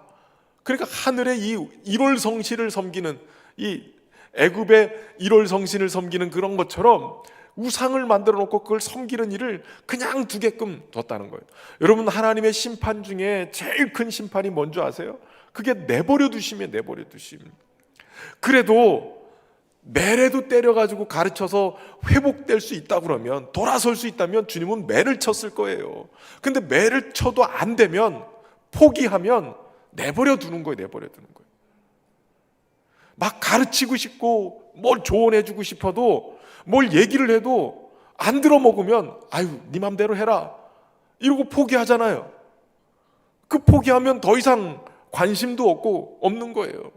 그러니까 하늘의 이 일월성신을 섬기는, 이 애굽의 일월성신을 섬기는 그런 것처럼 우상을 만들어 놓고 그걸 섬기는 일을 그냥 두게끔 뒀다는 거예요. 여러분, 하나님의 심판 중에 제일 큰 심판이 뭔지 아세요? 그게 내버려 두심이에요. 내버려 두심. 그래도 매라도 때려가지고 가르쳐서 회복될 수 있다 그러면, 돌아설 수 있다면 주님은 매를 쳤을 거예요. 근데 매를 쳐도 안 되면, 포기하면 내버려 두는 거예요. 내버려 두는 거예요. 막 가르치고 싶고 뭘 조언해주고 싶어도, 뭘 얘기를 해도 안 들어먹으면 아유 네 맘대로 해라 이러고 포기하잖아요. 그 포기하면 더 이상 관심도 없는 거예요.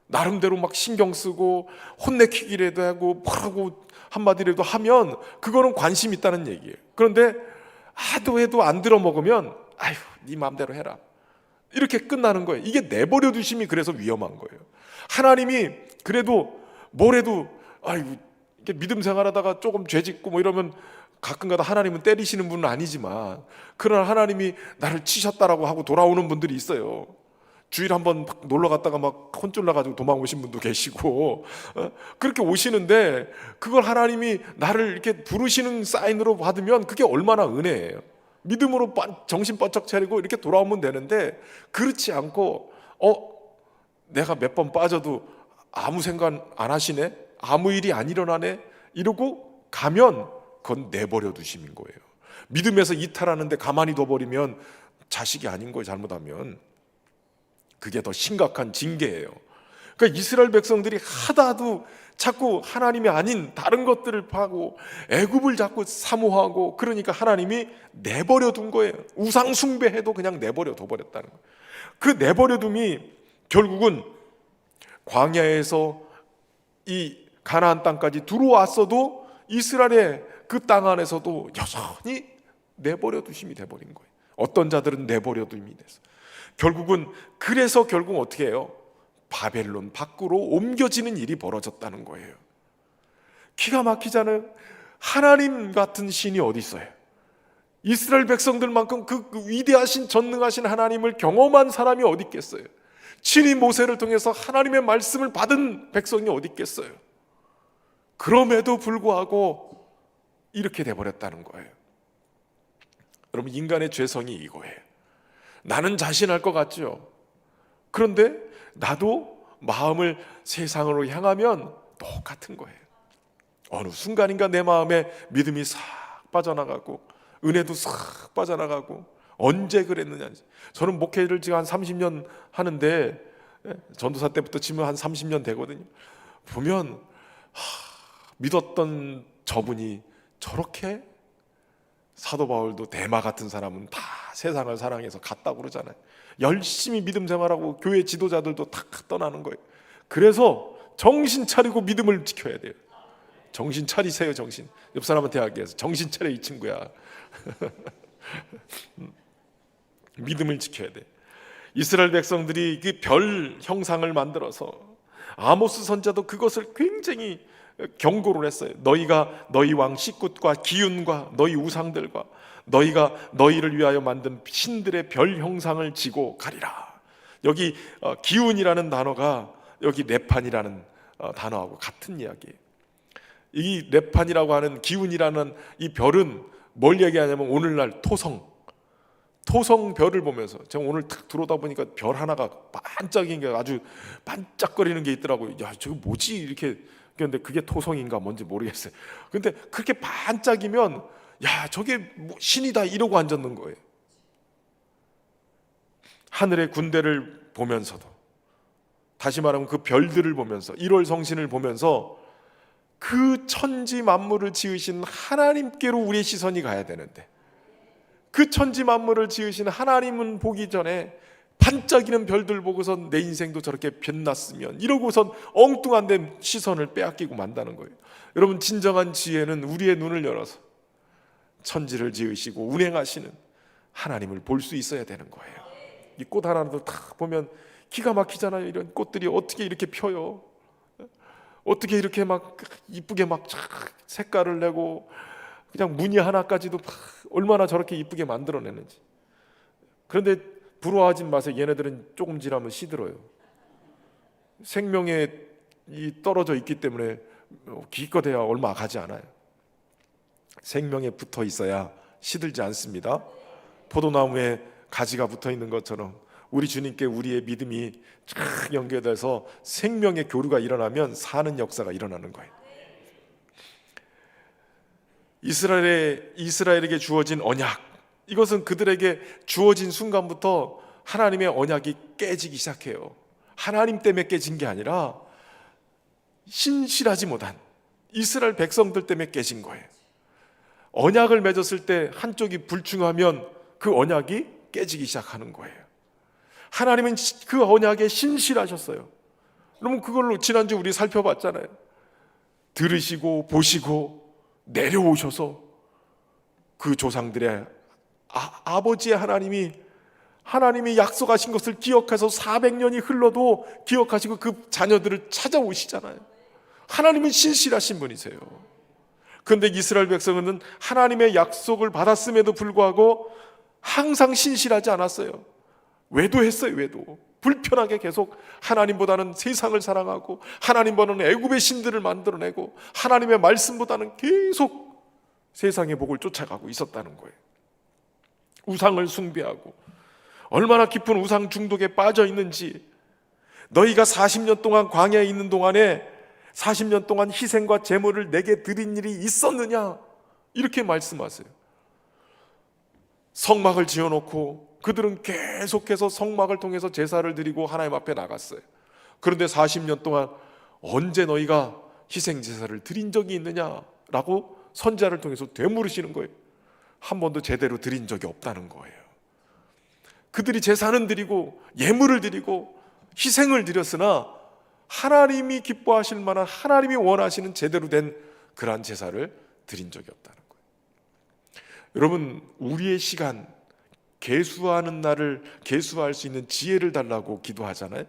나름대로 막 신경 쓰고 혼내키기라도 하고 뭐라고 한마디라도 하면 그거는 관심 있다는 얘기예요. 그런데 하도 해도 안 들어먹으면 아유 네 맘대로 해라 이렇게 끝나는 거예요. 이게 내버려 두심이 그래서 위험한 거예요. 하나님이 그래도 뭐래도 아이고 이렇게 믿음 생활하다가 조금 죄 짓고 뭐 이러면 가끔가다 하나님은 때리시는 분은 아니지만, 그러나 하나님이 나를 치셨다라고 하고 돌아오는 분들이 있어요. 주일 한번 놀러 갔다가 막 혼쭐 나가지고 도망오신 분도 계시고 그렇게 오시는데 그걸 하나님이 나를 이렇게 부르시는 사인으로 받으면 그게 얼마나 은혜예요. 믿음으로 정신 바짝 차리고 이렇게 돌아오면 되는데 그렇지 않고 내가 몇 번 빠져도 아무 생각 안 하시네, 아무 일이 안 일어나네 이러고 가면 그건 내버려 두심인 거예요. 믿음에서 이탈하는데 가만히 둬버리면 자식이 아닌 거예요. 잘못하면 그게 더 심각한 징계예요. 그러니까 이스라엘 백성들이 하다도 자꾸 하나님이 아닌 다른 것들을 파고 애굽을 자꾸 사모하고 그러니까 하나님이 내버려 둔 거예요. 우상 숭배해도 그냥 내버려 둬버렸다는 거예요. 그 내버려 둠이 결국은 광야에서 이 가나안 땅까지 들어왔어도 이스라엘의 그 땅 안에서도 여전히 내버려 두심이 돼버린 거예요. 어떤 자들은 내버려 둠이 돼서 그래서 결국 어떻게 해요? 바벨론 밖으로 옮겨지는 일이 벌어졌다는 거예요. 기가 막히잖아요. 하나님 같은 신이 어디 있어요? 이스라엘 백성들만큼 그 위대하신 전능하신 하나님을 경험한 사람이 어디 있겠어요? 친히 모세를 통해서 하나님의 말씀을 받은 백성이 어디 있겠어요? 그럼에도 불구하고 이렇게 돼버렸다는 거예요. 여러분, 인간의 죄성이 이거예요. 나는 자신할 것 같죠. 그런데 나도 마음을 세상으로 향하면 똑같은 거예요. 어느 순간인가 내 마음에 믿음이 싹 빠져나가고 은혜도 싹 빠져나가고 언제 그랬느냐. 저는 목회를 지금 한 30년 하는데 전도사 때부터 치면 한 30년 되거든요. 보면 믿었던 저분이 저렇게 사도 바울도 대마 같은 사람은 다 세상을 사랑해서 갔다고 그러잖아요. 열심히 믿음 생활하고 교회 지도자들도 다 떠나는 거예요. 그래서 정신 차리고 믿음을 지켜야 돼요. 정신 차리세요. 정신. 옆 사람한테 이야기해서 정신 차려 이 친구야. 믿음을 지켜야 돼. 이스라엘 백성들이 그 별 형상을 만들어서 아모스 선지자도 그것을 굉장히 경고를 했어요. 너희가 너희 왕 시굿과 기욤과 너희 우상들과 너희가 너희를 위하여 만든 신들의 별 형상을 지고 가리라. 여기 기욤이라는 단어가 여기 레판이라는 단어하고 같은 이야기예요. 이 레판이라고 하는 기욤이라는 이 별은 뭘 얘기하냐면 오늘날 토성 별을 보면서 제가 오늘 탁 들어오다 보니까 별 하나가 반짝인 게 아주 반짝거리는 게 있더라고요. 야, 저거 뭐지? 이렇게. 그런데 그게 토성인가 뭔지 모르겠어요. 근데 그렇게 반짝이면 야, 저게 뭐 신이다 이러고 앉았는 거예요. 하늘의 군대를 보면서도, 다시 말하면 그 별들을 보면서, 1월 성신을 보면서 그 천지 만물을 지으신 하나님께로 우리의 시선이 가야 되는데, 그 천지 만물을 지으신 하나님은 보기 전에 반짝이는 별들 보고선 내 인생도 저렇게 변났으면 이러고선 엉뚱한 데 시선을 빼앗기고 만다는 거예요. 여러분, 진정한 지혜는 우리의 눈을 열어서 천지를 지으시고 운행하시는 하나님을 볼 수 있어야 되는 거예요. 이 꽃 하나도 딱 보면 기가 막히잖아요. 이런 꽃들이 어떻게 이렇게 펴요? 어떻게 이렇게 막 이쁘게 막 색깔을 내고 그냥 무늬 하나까지도 얼마나 저렇게 이쁘게 만들어내는지. 그런데 부러워하지 마세요. 얘네들은 조금 지나면 시들어요. 생명에 떨어져 있기 때문에 기껏해야 얼마 가지 않아요. 생명에 붙어 있어야 시들지 않습니다. 포도나무에 가지가 붙어 있는 것처럼 우리 주님께 우리의 믿음이 쫙 연결돼서 생명의 교류가 일어나면 사는 역사가 일어나는 거예요. 이스라엘에게 주어진 언약, 이것은 그들에게 주어진 순간부터 하나님의 언약이 깨지기 시작해요. 하나님 때문에 깨진 게 아니라 신실하지 못한 이스라엘 백성들 때문에 깨진 거예요. 언약을 맺었을 때 한쪽이 불충하면 그 언약이 깨지기 시작하는 거예요. 하나님은 그 언약에 신실하셨어요. 그러면 그걸로 지난주 우리 살펴봤잖아요. 들으시고 보시고 내려오셔서 그 조상들의 아버지의 하나님이 약속하신 것을 기억해서 400년이 흘러도 기억하시고 그 자녀들을 찾아오시잖아요. 하나님은 신실하신 분이세요. 그런데 이스라엘 백성은 하나님의 약속을 받았음에도 불구하고 항상 신실하지 않았어요. 외도했어요. 외도. 불편하게 계속 하나님보다는 세상을 사랑하고 하나님보다는 애굽의 신들을 만들어내고 하나님의 말씀보다는 계속 세상의 복을 쫓아가고 있었다는 거예요. 우상을 숭배하고 얼마나 깊은 우상 중독에 빠져 있는지, 너희가 40년 동안 광야에 있는 동안에 40년 동안 희생과 제물을 내게 드린 일이 있었느냐, 이렇게 말씀하세요. 성막을 지어놓고 그들은 계속해서 성막을 통해서 제사를 드리고 하나님 앞에 나갔어요. 그런데 40년 동안 언제 너희가 희생 제사를 드린 적이 있느냐라고 선지자를 통해서 되물으시는 거예요. 한 번도 제대로 드린 적이 없다는 거예요. 그들이 제사는 드리고 예물을 드리고 희생을 드렸으나 하나님이 기뻐하실 만한, 하나님이 원하시는 제대로 된 그러한 제사를 드린 적이 없다는 거예요. 여러분, 우리의 시간, 계수하는 날을 계수할 수 있는 지혜를 달라고 기도하잖아요.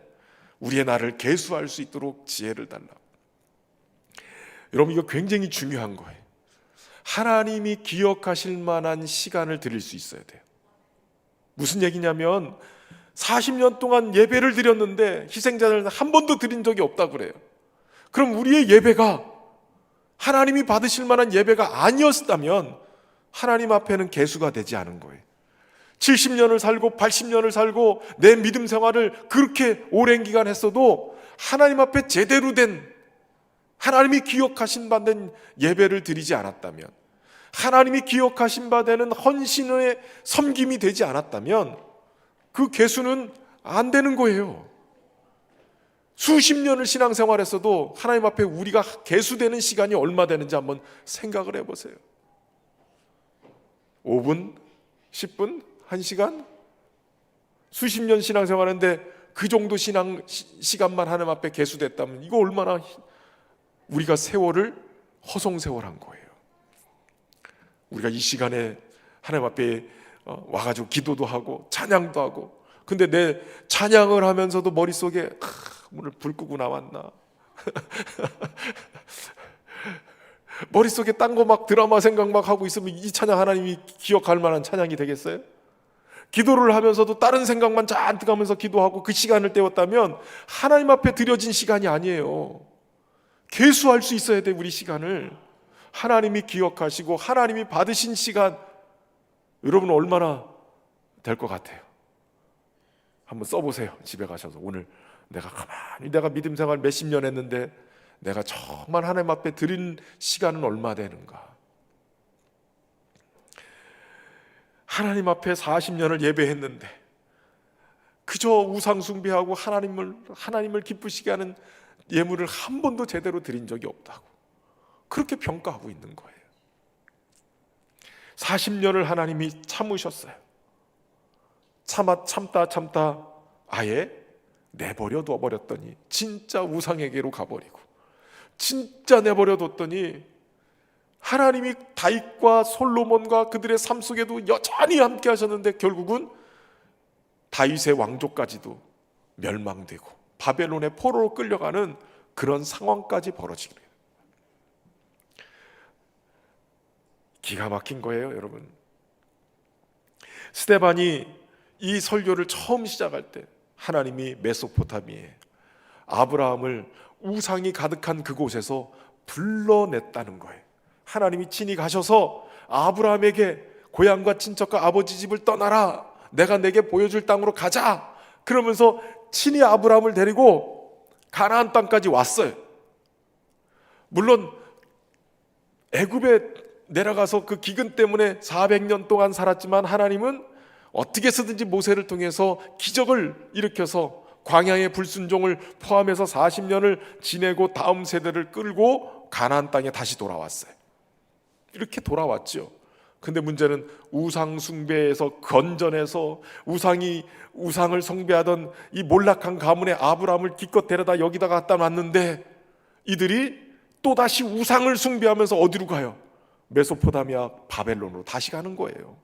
우리의 날을 계수할 수 있도록 지혜를 달라고. 여러분, 이거 굉장히 중요한 거예요. 하나님이 기억하실 만한 시간을 드릴 수 있어야 돼요. 무슨 얘기냐면 40년 동안 예배를 드렸는데 희생자를 한 번도 드린 적이 없다 그래요. 그럼 우리의 예배가 하나님이 받으실 만한 예배가 아니었다면 하나님 앞에는 계수가 되지 않은 거예요. 70년을 살고 80년을 살고 내 믿음 생활을 그렇게 오랜 기간 했어도 하나님 앞에 제대로 된, 하나님이 기억하신 바 된 예배를 드리지 않았다면, 하나님이 기억하신 바 되는 헌신의 섬김이 되지 않았다면 그 계수는 안 되는 거예요. 수십 년을 신앙생활했어도 하나님 앞에 우리가 계수되는 시간이 얼마 되는지 한번 생각을 해보세요. 5분? 10분? 1시간? 수십 년 신앙생활했는데 그 정도 시간만 하나님 앞에 계수됐다면 이거 얼마나 우리가 세월을 허송세월한 거예요. 우리가 이 시간에 하나님 앞에 와가지고 기도도 하고 찬양도 하고, 근데 내 찬양을 하면서도 머릿속에 오늘 불 끄고 나왔나 머릿속에 딴 거 막 드라마 생각 막 하고 있으면 이 찬양 하나님이 기억할 만한 찬양이 되겠어요? 기도를 하면서도 다른 생각만 잔뜩 하면서 기도하고 그 시간을 때웠다면 하나님 앞에 드려진 시간이 아니에요. 계수할 수 있어야 돼. 우리 시간을 하나님이 기억하시고 하나님이 받으신 시간, 여러분 얼마나 될 것 같아요? 한번 써보세요. 집에 가셔서 오늘 내가 믿음 생활 몇십 년 했는데 내가 정말 하나님 앞에 드린 시간은 얼마 되는가? 하나님 앞에 40년을 예배했는데 그저 우상 숭배하고 하나님을 기쁘시게 하는 예물을 한 번도 제대로 드린 적이 없다고 그렇게 평가하고 있는 거예요. 40년을 하나님이 참으셨어요. 참다 아예 내버려 둬버렸더니 진짜 우상에게로 가버리고, 진짜 내버려 뒀더니 하나님이 다윗과 솔로몬과 그들의 삶 속에도 여전히 함께 하셨는데 결국은 다윗의 왕족까지도 멸망되고 바벨론의 포로로 끌려가는 그런 상황까지 벌어지게 돼요. 기가 막힌 거예요, 여러분. 스데반이 이 설교를 처음 시작할 때 하나님이 메소포타미에 아브라함을 우상이 가득한 그곳에서 불러냈다는 거예요. 하나님이 친히 가셔서 아브라함에게 고향과 친척과 아버지 집을 떠나라, 내가 내게 보여줄 땅으로 가자, 그러면서 친히 아브라함을 데리고 가나안 땅까지 왔어요. 물론 애굽에 내려가서 그 기근 때문에 400년 동안 살았지만 하나님은 어떻게 쓰든지 모세를 통해서 기적을 일으켜서 광야의 불순종을 포함해서 40년을 지내고 다음 세대를 끌고 가나안 땅에 다시 돌아왔어요. 이렇게 돌아왔죠. 근데 문제는 우상 숭배에서 건전해서 우상을 숭배하던 이 몰락한 가문의 아브라함을 기껏 데려다 여기다 갖다 놨는데 이들이 또다시 우상을 숭배하면서 어디로 가요? 메소포타미아 바벨론으로 다시 가는 거예요.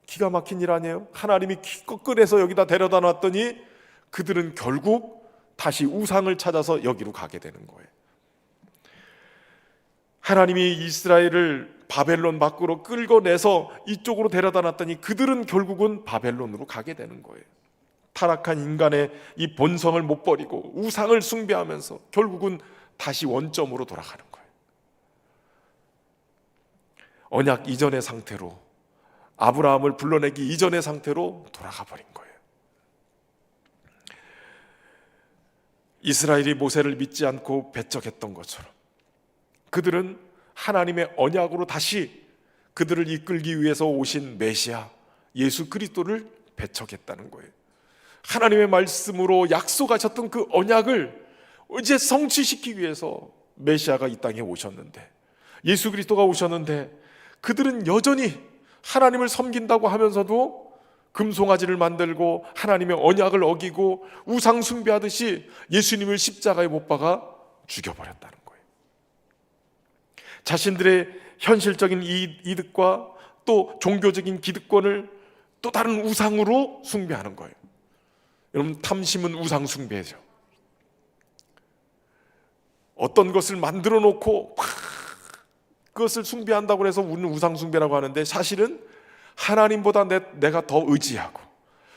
기가 막힌 일 아니에요? 하나님이 기껏 꺼내서 여기다 데려다 놨더니 그들은 결국 다시 우상을 찾아서 여기로 가게 되는 거예요. 하나님이 이스라엘을 바벨론 밖으로 끌고 내서 이쪽으로 데려다 놨더니 그들은 결국은 바벨론으로 가게 되는 거예요. 타락한 인간의 이 본성을 못 버리고 우상을 숭배하면서 결국은 다시 원점으로 돌아가는 거예요. 언약 이전의 상태로, 아브라함을 불러내기 이전의 상태로 돌아가 버린 거예요. 이스라엘이 모세를 믿지 않고 배척했던 것처럼 그들은 하나님의 언약으로 다시 그들을 이끌기 위해서 오신 메시아 예수 그리스도를 배척했다는 거예요. 하나님의 말씀으로 약속하셨던 그 언약을 이제 성취시키기 위해서 메시아가 이 땅에 오셨는데, 예수 그리스도가 오셨는데 그들은 여전히 하나님을 섬긴다고 하면서도 금송아지를 만들고 하나님의 언약을 어기고 우상 숭배하듯이 예수님을 십자가에 못 박아 죽여버렸다는 거예요. 자신들의 현실적인 이득과 또 종교적인 기득권을 또 다른 우상으로 숭배하는 거예요. 여러분, 탐심은 우상 숭배죠. 어떤 것을 만들어 놓고 그것을 숭배한다고 해서 우리는 우상 숭배라고 하는데, 사실은 하나님보다 내가 더 의지하고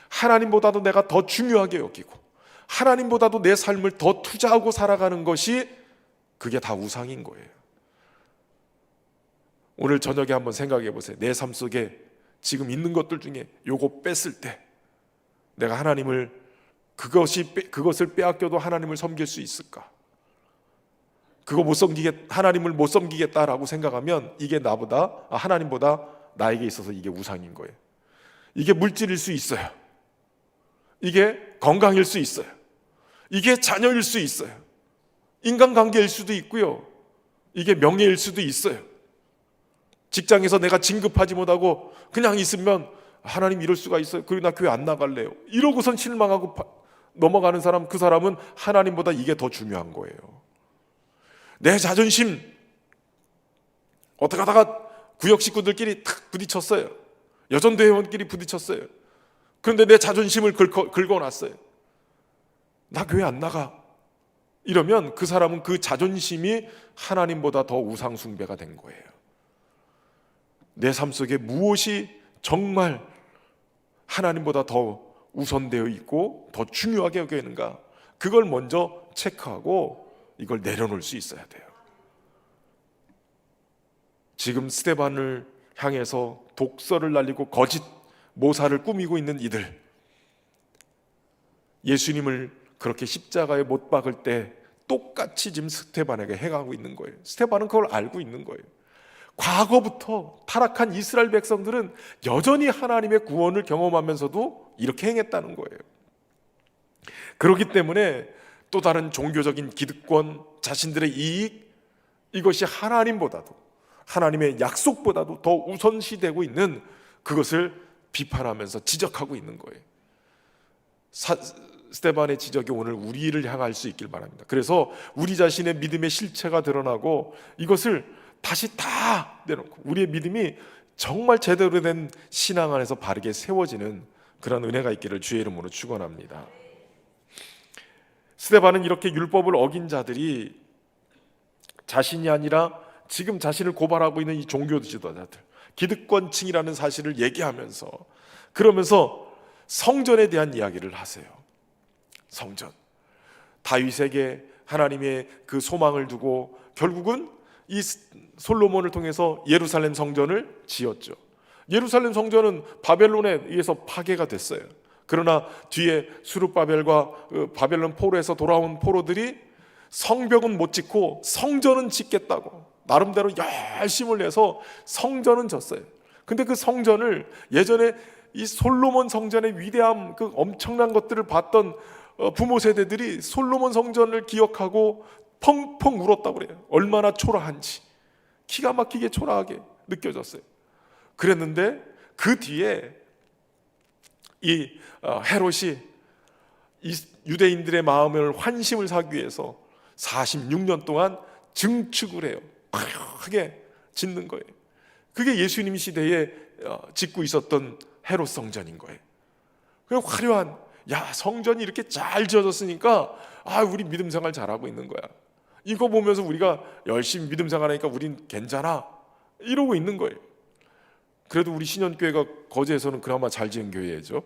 하나님보다도 내가 더 중요하게 여기고 하나님보다도 내 삶을 더 투자하고 살아가는 것이, 그게 다 우상인 거예요. 오늘 저녁에 한번 생각해 보세요. 내 삶 속에 지금 있는 것들 중에 요거 뺐을 때 내가 그것을 빼앗겨도 하나님을 섬길 수 있을까? 하나님을 못 섬기겠다라고 생각하면 이게 하나님보다 나에게 있어서 이게 우상인 거예요. 이게 물질일 수 있어요. 이게 건강일 수 있어요. 이게 자녀일 수 있어요. 인간관계일 수도 있고요. 이게 명예일 수도 있어요. 직장에서 내가 진급하지 못하고 그냥 있으면 하나님 이럴 수가 있어요. 그리고 나 교회 안 나갈래요. 이러고선 실망하고 넘어가는 사람, 그 사람은 하나님보다 이게 더 중요한 거예요. 내 자존심, 어떻게 하다가 구역 식구들끼리 탁 부딪혔어요. 여전도 회원끼리 부딪혔어요. 그런데 내 자존심을 긁어놨어요. 나 교회 안 나가. 이러면 그 사람은 그 자존심이 하나님보다 더 우상 숭배가 된 거예요. 내 삶 속에 무엇이 정말 하나님보다 더 우선되어 있고 더 중요하게 여기는가, 그걸 먼저 체크하고 이걸 내려놓을 수 있어야 돼요. 지금 스데반을 향해서 독설을 날리고 거짓 모사를 꾸미고 있는 이들, 예수님을 그렇게 십자가에 못 박을 때 똑같이 지금 스데반에게 행하고 있는 거예요. 스데반은 그걸 알고 있는 거예요. 과거부터 타락한 이스라엘 백성들은 여전히 하나님의 구원을 경험하면서도 이렇게 행했다는 거예요. 그렇기 때문에 또 다른 종교적인 기득권, 자신들의 이익, 이것이 하나님의 약속보다도 더 우선시되고 있는, 그것을 비판하면서 지적하고 있는 거예요. 스데반의 지적이 오늘 우리를 향할 수 있길 바랍니다. 그래서 우리 자신의 믿음의 실체가 드러나고 이것을 다시 다 내놓고 우리의 믿음이 정말 제대로 된 신앙 안에서 바르게 세워지는 그런 은혜가 있기를 주의 이름으로 축원합니다. 스데반은 이렇게 율법을 어긴 자들이 자신이 아니라 지금 자신을 고발하고 있는 이 종교 지도자들, 기득권층이라는 사실을 얘기하면서, 그러면서 성전에 대한 이야기를 하세요. 성전, 다윗에게 하나님의 그 소망을 두고 결국은 이 솔로몬을 통해서 예루살렘 성전을 지었죠. 예루살렘 성전은 바벨론에 의해서 파괴가 됐어요. 그러나 뒤에 수룹바벨과 바벨론 포로에서 돌아온 포로들이 성벽은 못 짓고 성전은 짓겠다고 나름대로 열심을 내서 성전은 졌어요. 근데 그 성전을 예전에 이 솔로몬 성전의 위대함, 그 엄청난 것들을 봤던 부모 세대들이 솔로몬 성전을 기억하고 펑펑 울었다고 그래요. 얼마나 초라한지, 기가 막히게 초라하게 느껴졌어요. 그랬는데 그 뒤에 이 헤롯이 이 유대인들의 마음을 환심을 사기 위해서 46년 동안 증축을 해요. 화려하게 짓는 거예요. 그게 예수님 시대에 짓고 있었던 헤롯 성전인 거예요. 그 화려한, 성전이 이렇게 잘 지어졌으니까 우리 믿음 생활 잘하고 있는 거야. 이거 보면서 우리가 열심히 믿음 생활하니까 우린 괜찮아, 이러고 있는 거예요. 그래도 우리 신현교회가 거제에서는 그나마 잘 지은 교회죠.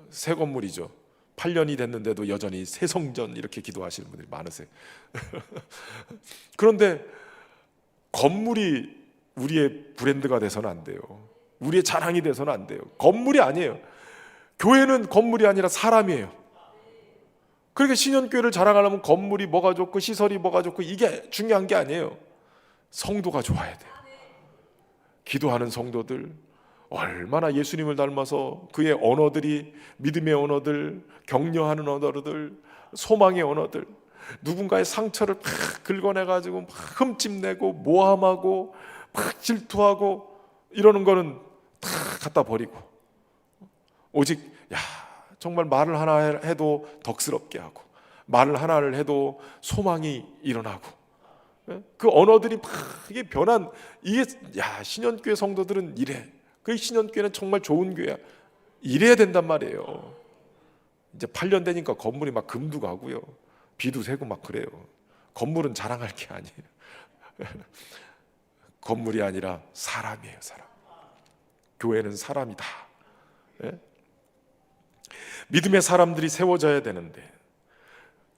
새 건물이죠. 8년이 됐는데도 여전히 새 성전 이렇게 기도하시는 분들이 많으세요. 그런데 건물이 우리의 브랜드가 돼서는 안 돼요. 우리의 자랑이 돼서는 안 돼요. 건물이 아니에요. 교회는 건물이 아니라 사람이에요. 그러니까 신년교회를 자랑하려면 건물이 뭐가 좋고 시설이 뭐가 좋고 이게 중요한 게 아니에요. 성도가 좋아야 돼요. 기도하는 성도들, 얼마나 예수님을 닮아서 그의 언어들이 믿음의 언어들, 격려하는 언어들, 소망의 언어들, 누군가의 상처를 막 긁어내가지고 막 흠집내고 모함하고 막 질투하고 이러는 거는 다 갖다 버리고, 오직 정말 말을 하나 해도 덕스럽게 하고, 말을 하나를 해도 소망이 일어나고, 그 언어들이 막 이게 변한, 이게 신년교회 성도들은 이래. 그 신년교회는 정말 좋은 교회야. 이래야 된단 말이에요. 이제 8년 되니까 건물이 막 금도 가고요, 비도 새고 막 그래요. 건물은 자랑할 게 아니에요. 건물이 아니라 사람이에요, 사람. 교회는 사람이다. 믿음의 사람들이 세워져야 되는데,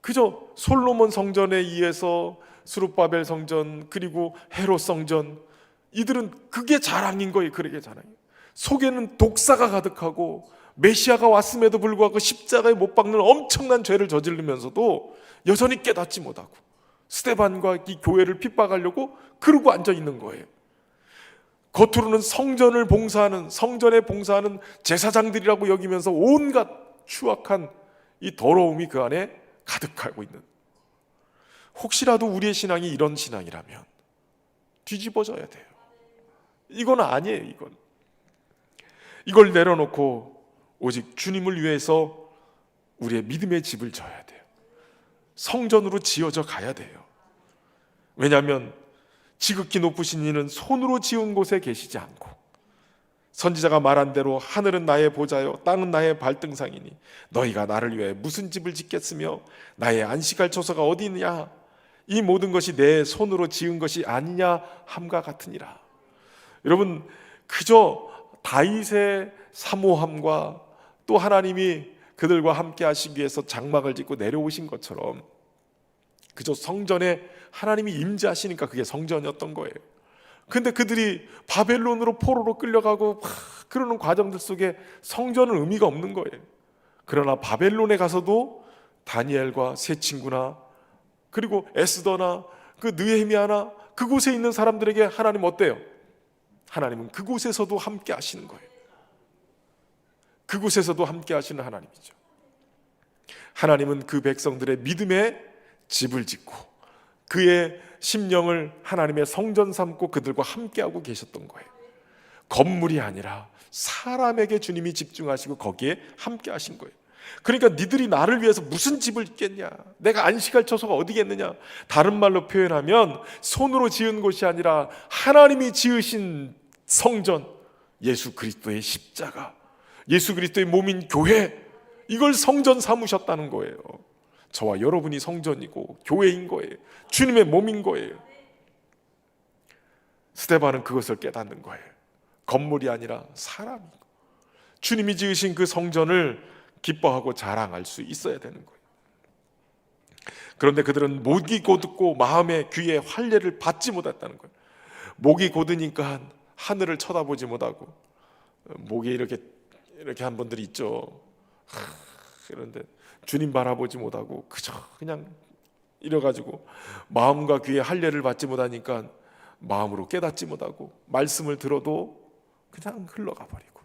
그저 솔로몬 성전에 의해서 스룹바벨 성전 그리고 헤롯 성전, 이들은 그게 자랑인 거예요. 그러게 자랑이에요. 속에는 독사가 가득하고 메시아가 왔음에도 불구하고 십자가에 못 박는 엄청난 죄를 저지르면서도 여전히 깨닫지 못하고 스데반과 이 교회를 핍박하려고 그러고 앉아 있는 거예요. 겉으로는 성전을 봉사하는, 성전에 봉사하는 제사장들이라고 여기면서 온갖 추악한 이 더러움이 그 안에 가득하고 있는, 혹시라도 우리의 신앙이 이런 신앙이라면 뒤집어져야 돼요. 이건 아니에요. 이걸 내려놓고 오직 주님을 위해서 우리의 믿음의 집을 져야 돼요. 성전으로 지어져 가야 돼요. 왜냐하면 지극히 높으신 이는 손으로 지은 곳에 계시지 않고, 선지자가 말한 대로 하늘은 나의 보좌요 땅은 나의 발등상이니 너희가 나를 위해 무슨 집을 짓겠으며 나의 안식할 처소가 어디 있느냐, 이 모든 것이 내 손으로 지은 것이 아니냐 함과 같으니라. 여러분, 그저 다윗의 사모함과 또 하나님이 그들과 함께 하시기 위해서 장막을 짓고 내려오신 것처럼 그저 성전에 하나님이 임재하시니까 그게 성전이었던 거예요. 근데 그들이 바벨론으로 포로로 끌려가고 그러는 과정들 속에 성전은 의미가 없는 거예요. 그러나 바벨론에 가서도 다니엘과 세 친구나 그리고 에스더나 그 느헤미야나 그곳에 있는 사람들에게 하나님 어때요? 하나님은 그곳에서도 함께 하시는 거예요. 그곳에서도 함께 하시는 하나님이죠. 하나님은 그 백성들의 믿음의 집을 짓고 그의 심령을 하나님의 성전 삼고 그들과 함께하고 계셨던 거예요. 건물이 아니라 사람에게 주님이 집중하시고 거기에 함께 하신 거예요. 그러니까 니들이 나를 위해서 무슨 집을 짓겠냐, 내가 안식할 처소가 어디겠느냐. 다른 말로 표현하면 손으로 지은 곳이 아니라 하나님이 지으신 성전, 예수 그리스도의 십자가, 예수 그리스도의 몸인 교회, 이걸 성전 삼으셨다는 거예요. 저와 여러분이 성전이고 교회인 거예요. 주님의 몸인 거예요. 스데반은 그것을 깨닫는 거예요. 건물이 아니라 사람이고 주님이 지으신 그 성전을 기뻐하고 자랑할 수 있어야 되는 거예요. 그런데 그들은 목이 곧고 마음의 귀에 할례를 받지 못했다는 거예요. 목이 곧으니까 하늘을 쳐다보지 못하고, 목이 이렇게 한 분들이 있죠. 그런데 주님 바라보지 못하고 그저 그냥 이래가지고 마음과 귀에 할례를 받지 못하니까 마음으로 깨닫지 못하고 말씀을 들어도 그냥 흘러가 버리고,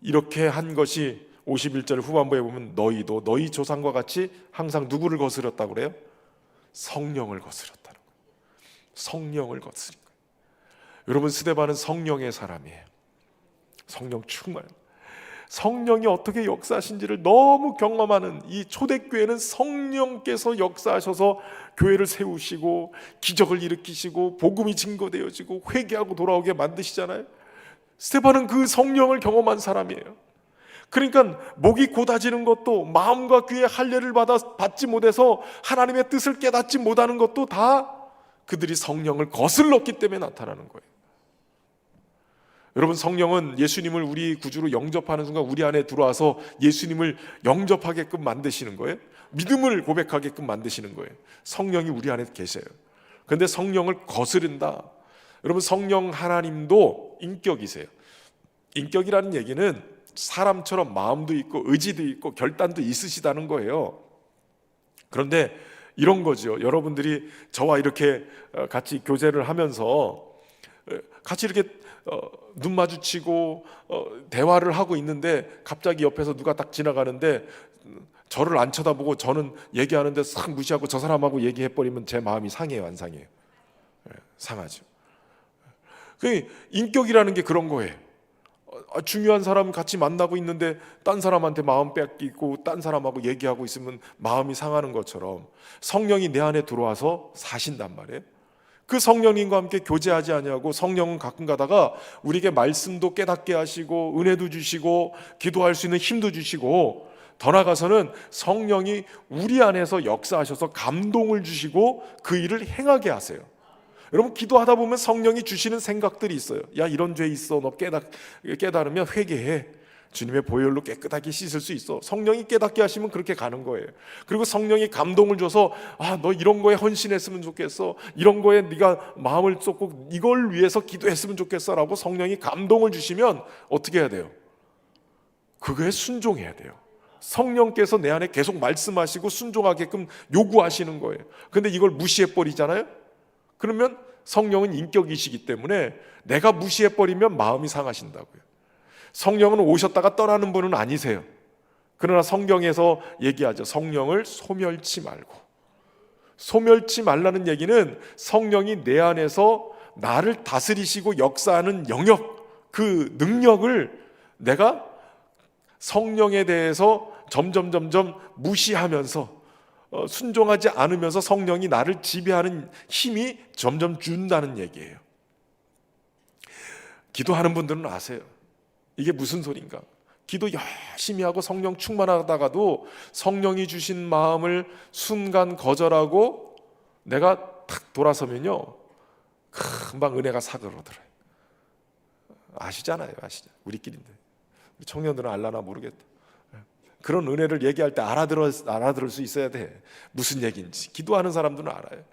이렇게 한 것이 51절 후반부에 보면 너희도 너희 조상과 같이 항상 누구를 거스렸다고 그래요? 성령을 거스렸다는 거예요. 성령을 거스린 거예요. 여러분, 스데반은 성령의 사람이에요. 성령 충만, 성령이 어떻게 역사하신지를 너무 경험하는 이 초대교회는 성령께서 역사하셔서 교회를 세우시고 기적을 일으키시고 복음이 증거되어지고 회개하고 돌아오게 만드시잖아요. 스데반은 그 성령을 경험한 사람이에요. 그러니까 목이 곧아지는 것도, 마음과 귀의 할례를 받지 못해서 하나님의 뜻을 깨닫지 못하는 것도 다 그들이 성령을 거슬렀기 때문에 나타나는 거예요. 여러분, 성령은 예수님을 우리 구주로 영접하는 순간 우리 안에 들어와서 예수님을 영접하게끔 만드시는 거예요. 믿음을 고백하게끔 만드시는 거예요. 성령이 우리 안에 계세요. 그런데 성령을 거스른다. 여러분, 성령 하나님도 인격이세요. 인격이라는 얘기는 사람처럼 마음도 있고 의지도 있고 결단도 있으시다는 거예요. 그런데 이런 거죠. 여러분들이 저와 이렇게 같이 교제를 하면서 같이 이렇게 눈 마주치고 대화를 하고 있는데 갑자기 옆에서 누가 딱 지나가는데 저를 안 쳐다보고 저는 얘기하는데 싹 무시하고 저 사람하고 얘기해버리면 제 마음이 상해요, 안 상해요? 상하죠. 그 인격이라는 게 그런 거예요. 중요한 사람 같이 만나고 있는데 딴 사람한테 마음 뺏기고 딴 사람하고 얘기하고 있으면 마음이 상하는 것처럼 성령이 내 안에 들어와서 사신단 말이에요. 그 성령님과 함께 교제하지 아니하고 성령은 가끔 가다가 우리에게 말씀도 깨닫게 하시고 은혜도 주시고 기도할 수 있는 힘도 주시고 더 나아가서는 성령이 우리 안에서 역사하셔서 감동을 주시고 그 일을 행하게 하세요. 여러분, 기도하다 보면 성령이 주시는 생각들이 있어요. 야, 이런 죄 있어. 너 깨달으면 회개해. 주님의 보혈로 깨끗하게 씻을 수 있어. 성령이 깨닫게 하시면 그렇게 가는 거예요. 그리고 성령이 감동을 줘서 너 이런 거에 헌신했으면 좋겠어. 이런 거에 네가 마음을 쏟고 이걸 위해서 기도했으면 좋겠어 라고 성령이 감동을 주시면 어떻게 해야 돼요? 그거에 순종해야 돼요. 성령께서 내 안에 계속 말씀하시고 순종하게끔 요구하시는 거예요. 근데 이걸 무시해버리잖아요. 그러면 성령은 인격이시기 때문에 내가 무시해버리면 마음이 상하신다고요. 성령은 오셨다가 떠나는 분은 아니세요. 그러나 성경에서 얘기하죠. 성령을 소멸치 말고. 소멸치 말라는 얘기는 성령이 내 안에서 나를 다스리시고 역사하는 영역, 그 능력을 내가 성령에 대해서 점점 무시하면서 순종하지 않으면서 성령이 나를 지배하는 힘이 점점 준다는 얘기예요. 기도하는 분들은 아세요. 이게 무슨 소린가? 기도 열심히 하고 성령 충만하다가도 성령이 주신 마음을 순간 거절하고 내가 탁 돌아서면요, 금방 은혜가 사그러들어요. 아시잖아요. 우리끼리인데. 청년들은 알라나 모르겠다. 그런 은혜를 얘기할 때 알아들을 수 있어야 돼. 무슨 얘기인지. 기도하는 사람들은 알아요.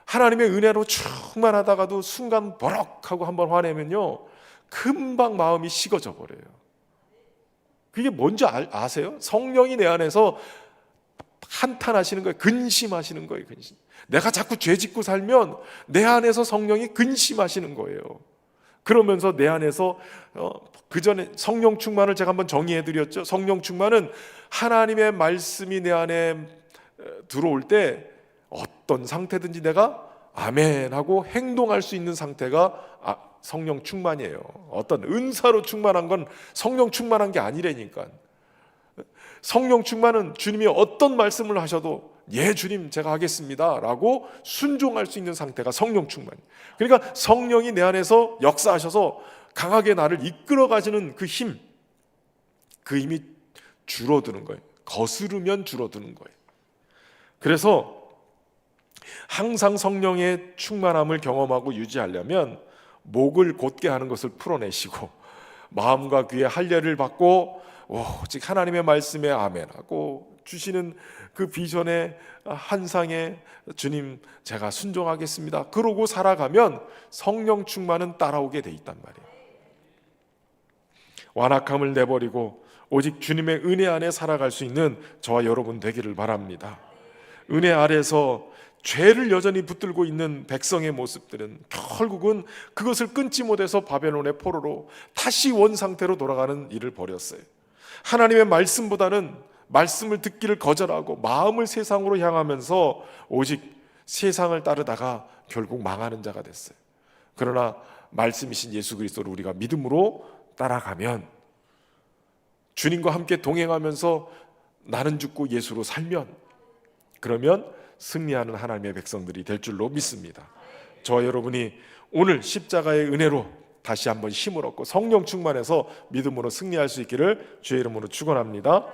하나님의 은혜로 충만하다가도 순간 버럭하고 한번 화내면요, 금방 마음이 식어져 버려요. 그게 뭔지 아세요? 성령이 내 안에서 한탄하시는 거예요. 근심하시는 거예요. 근심. 내가 자꾸 죄 짓고 살면 내 안에서 성령이 근심하시는 거예요. 그러면서 내 안에서 그 전에 성령 충만을 제가 한번 정의해 드렸죠. 성령 충만은 하나님의 말씀이 내 안에 들어올 때 어떤 상태든지 내가 아멘 하고 행동할 수 있는 상태가 성령 충만이에요. 어떤 은사로 충만한 건 성령 충만한 게 아니라니까. 성령 충만은 주님이 어떤 말씀을 하셔도 예 주님 제가 하겠습니다 라고 순종할 수 있는 상태가 성령 충만이에요. 그러니까 성령이 내 안에서 역사하셔서 강하게 나를 이끌어 가시는 그 힘이 줄어드는 거예요. 거스르면 줄어드는 거예요. 그래서 항상 성령의 충만함을 경험하고 유지하려면 목을 곧게 하는 것을 풀어내시고 마음과 귀에 할례를 받고 오직 하나님의 말씀에 아멘하고 주시는 그 비전의 환상에 주님 제가 순종하겠습니다 그러고 살아가면 성령 충만은 따라오게 돼 있단 말이에요. 완악함을 내버리고 오직 주님의 은혜 안에 살아갈 수 있는 저와 여러분 되기를 바랍니다. 은혜 아래서 죄를 여전히 붙들고 있는 백성의 모습들은 결국은 그것을 끊지 못해서 바벨론의 포로로 다시 원상태로 돌아가는 일을 벌였어요. 하나님의 말씀보다는 말씀을 듣기를 거절하고 마음을 세상으로 향하면서 오직 세상을 따르다가 결국 망하는 자가 됐어요. 그러나 말씀이신 예수 그리스도를 우리가 믿음으로 따라가면, 주님과 함께 동행하면서 나는 죽고 예수로 살면, 그러면 승리하는 하나님의 백성들이 될 줄로 믿습니다. 저와 여러분이 오늘 십자가의 은혜로 다시 한번 힘을 얻고 성령 충만해서 믿음으로 승리할 수 있기를 주의 이름으로 축원합니다.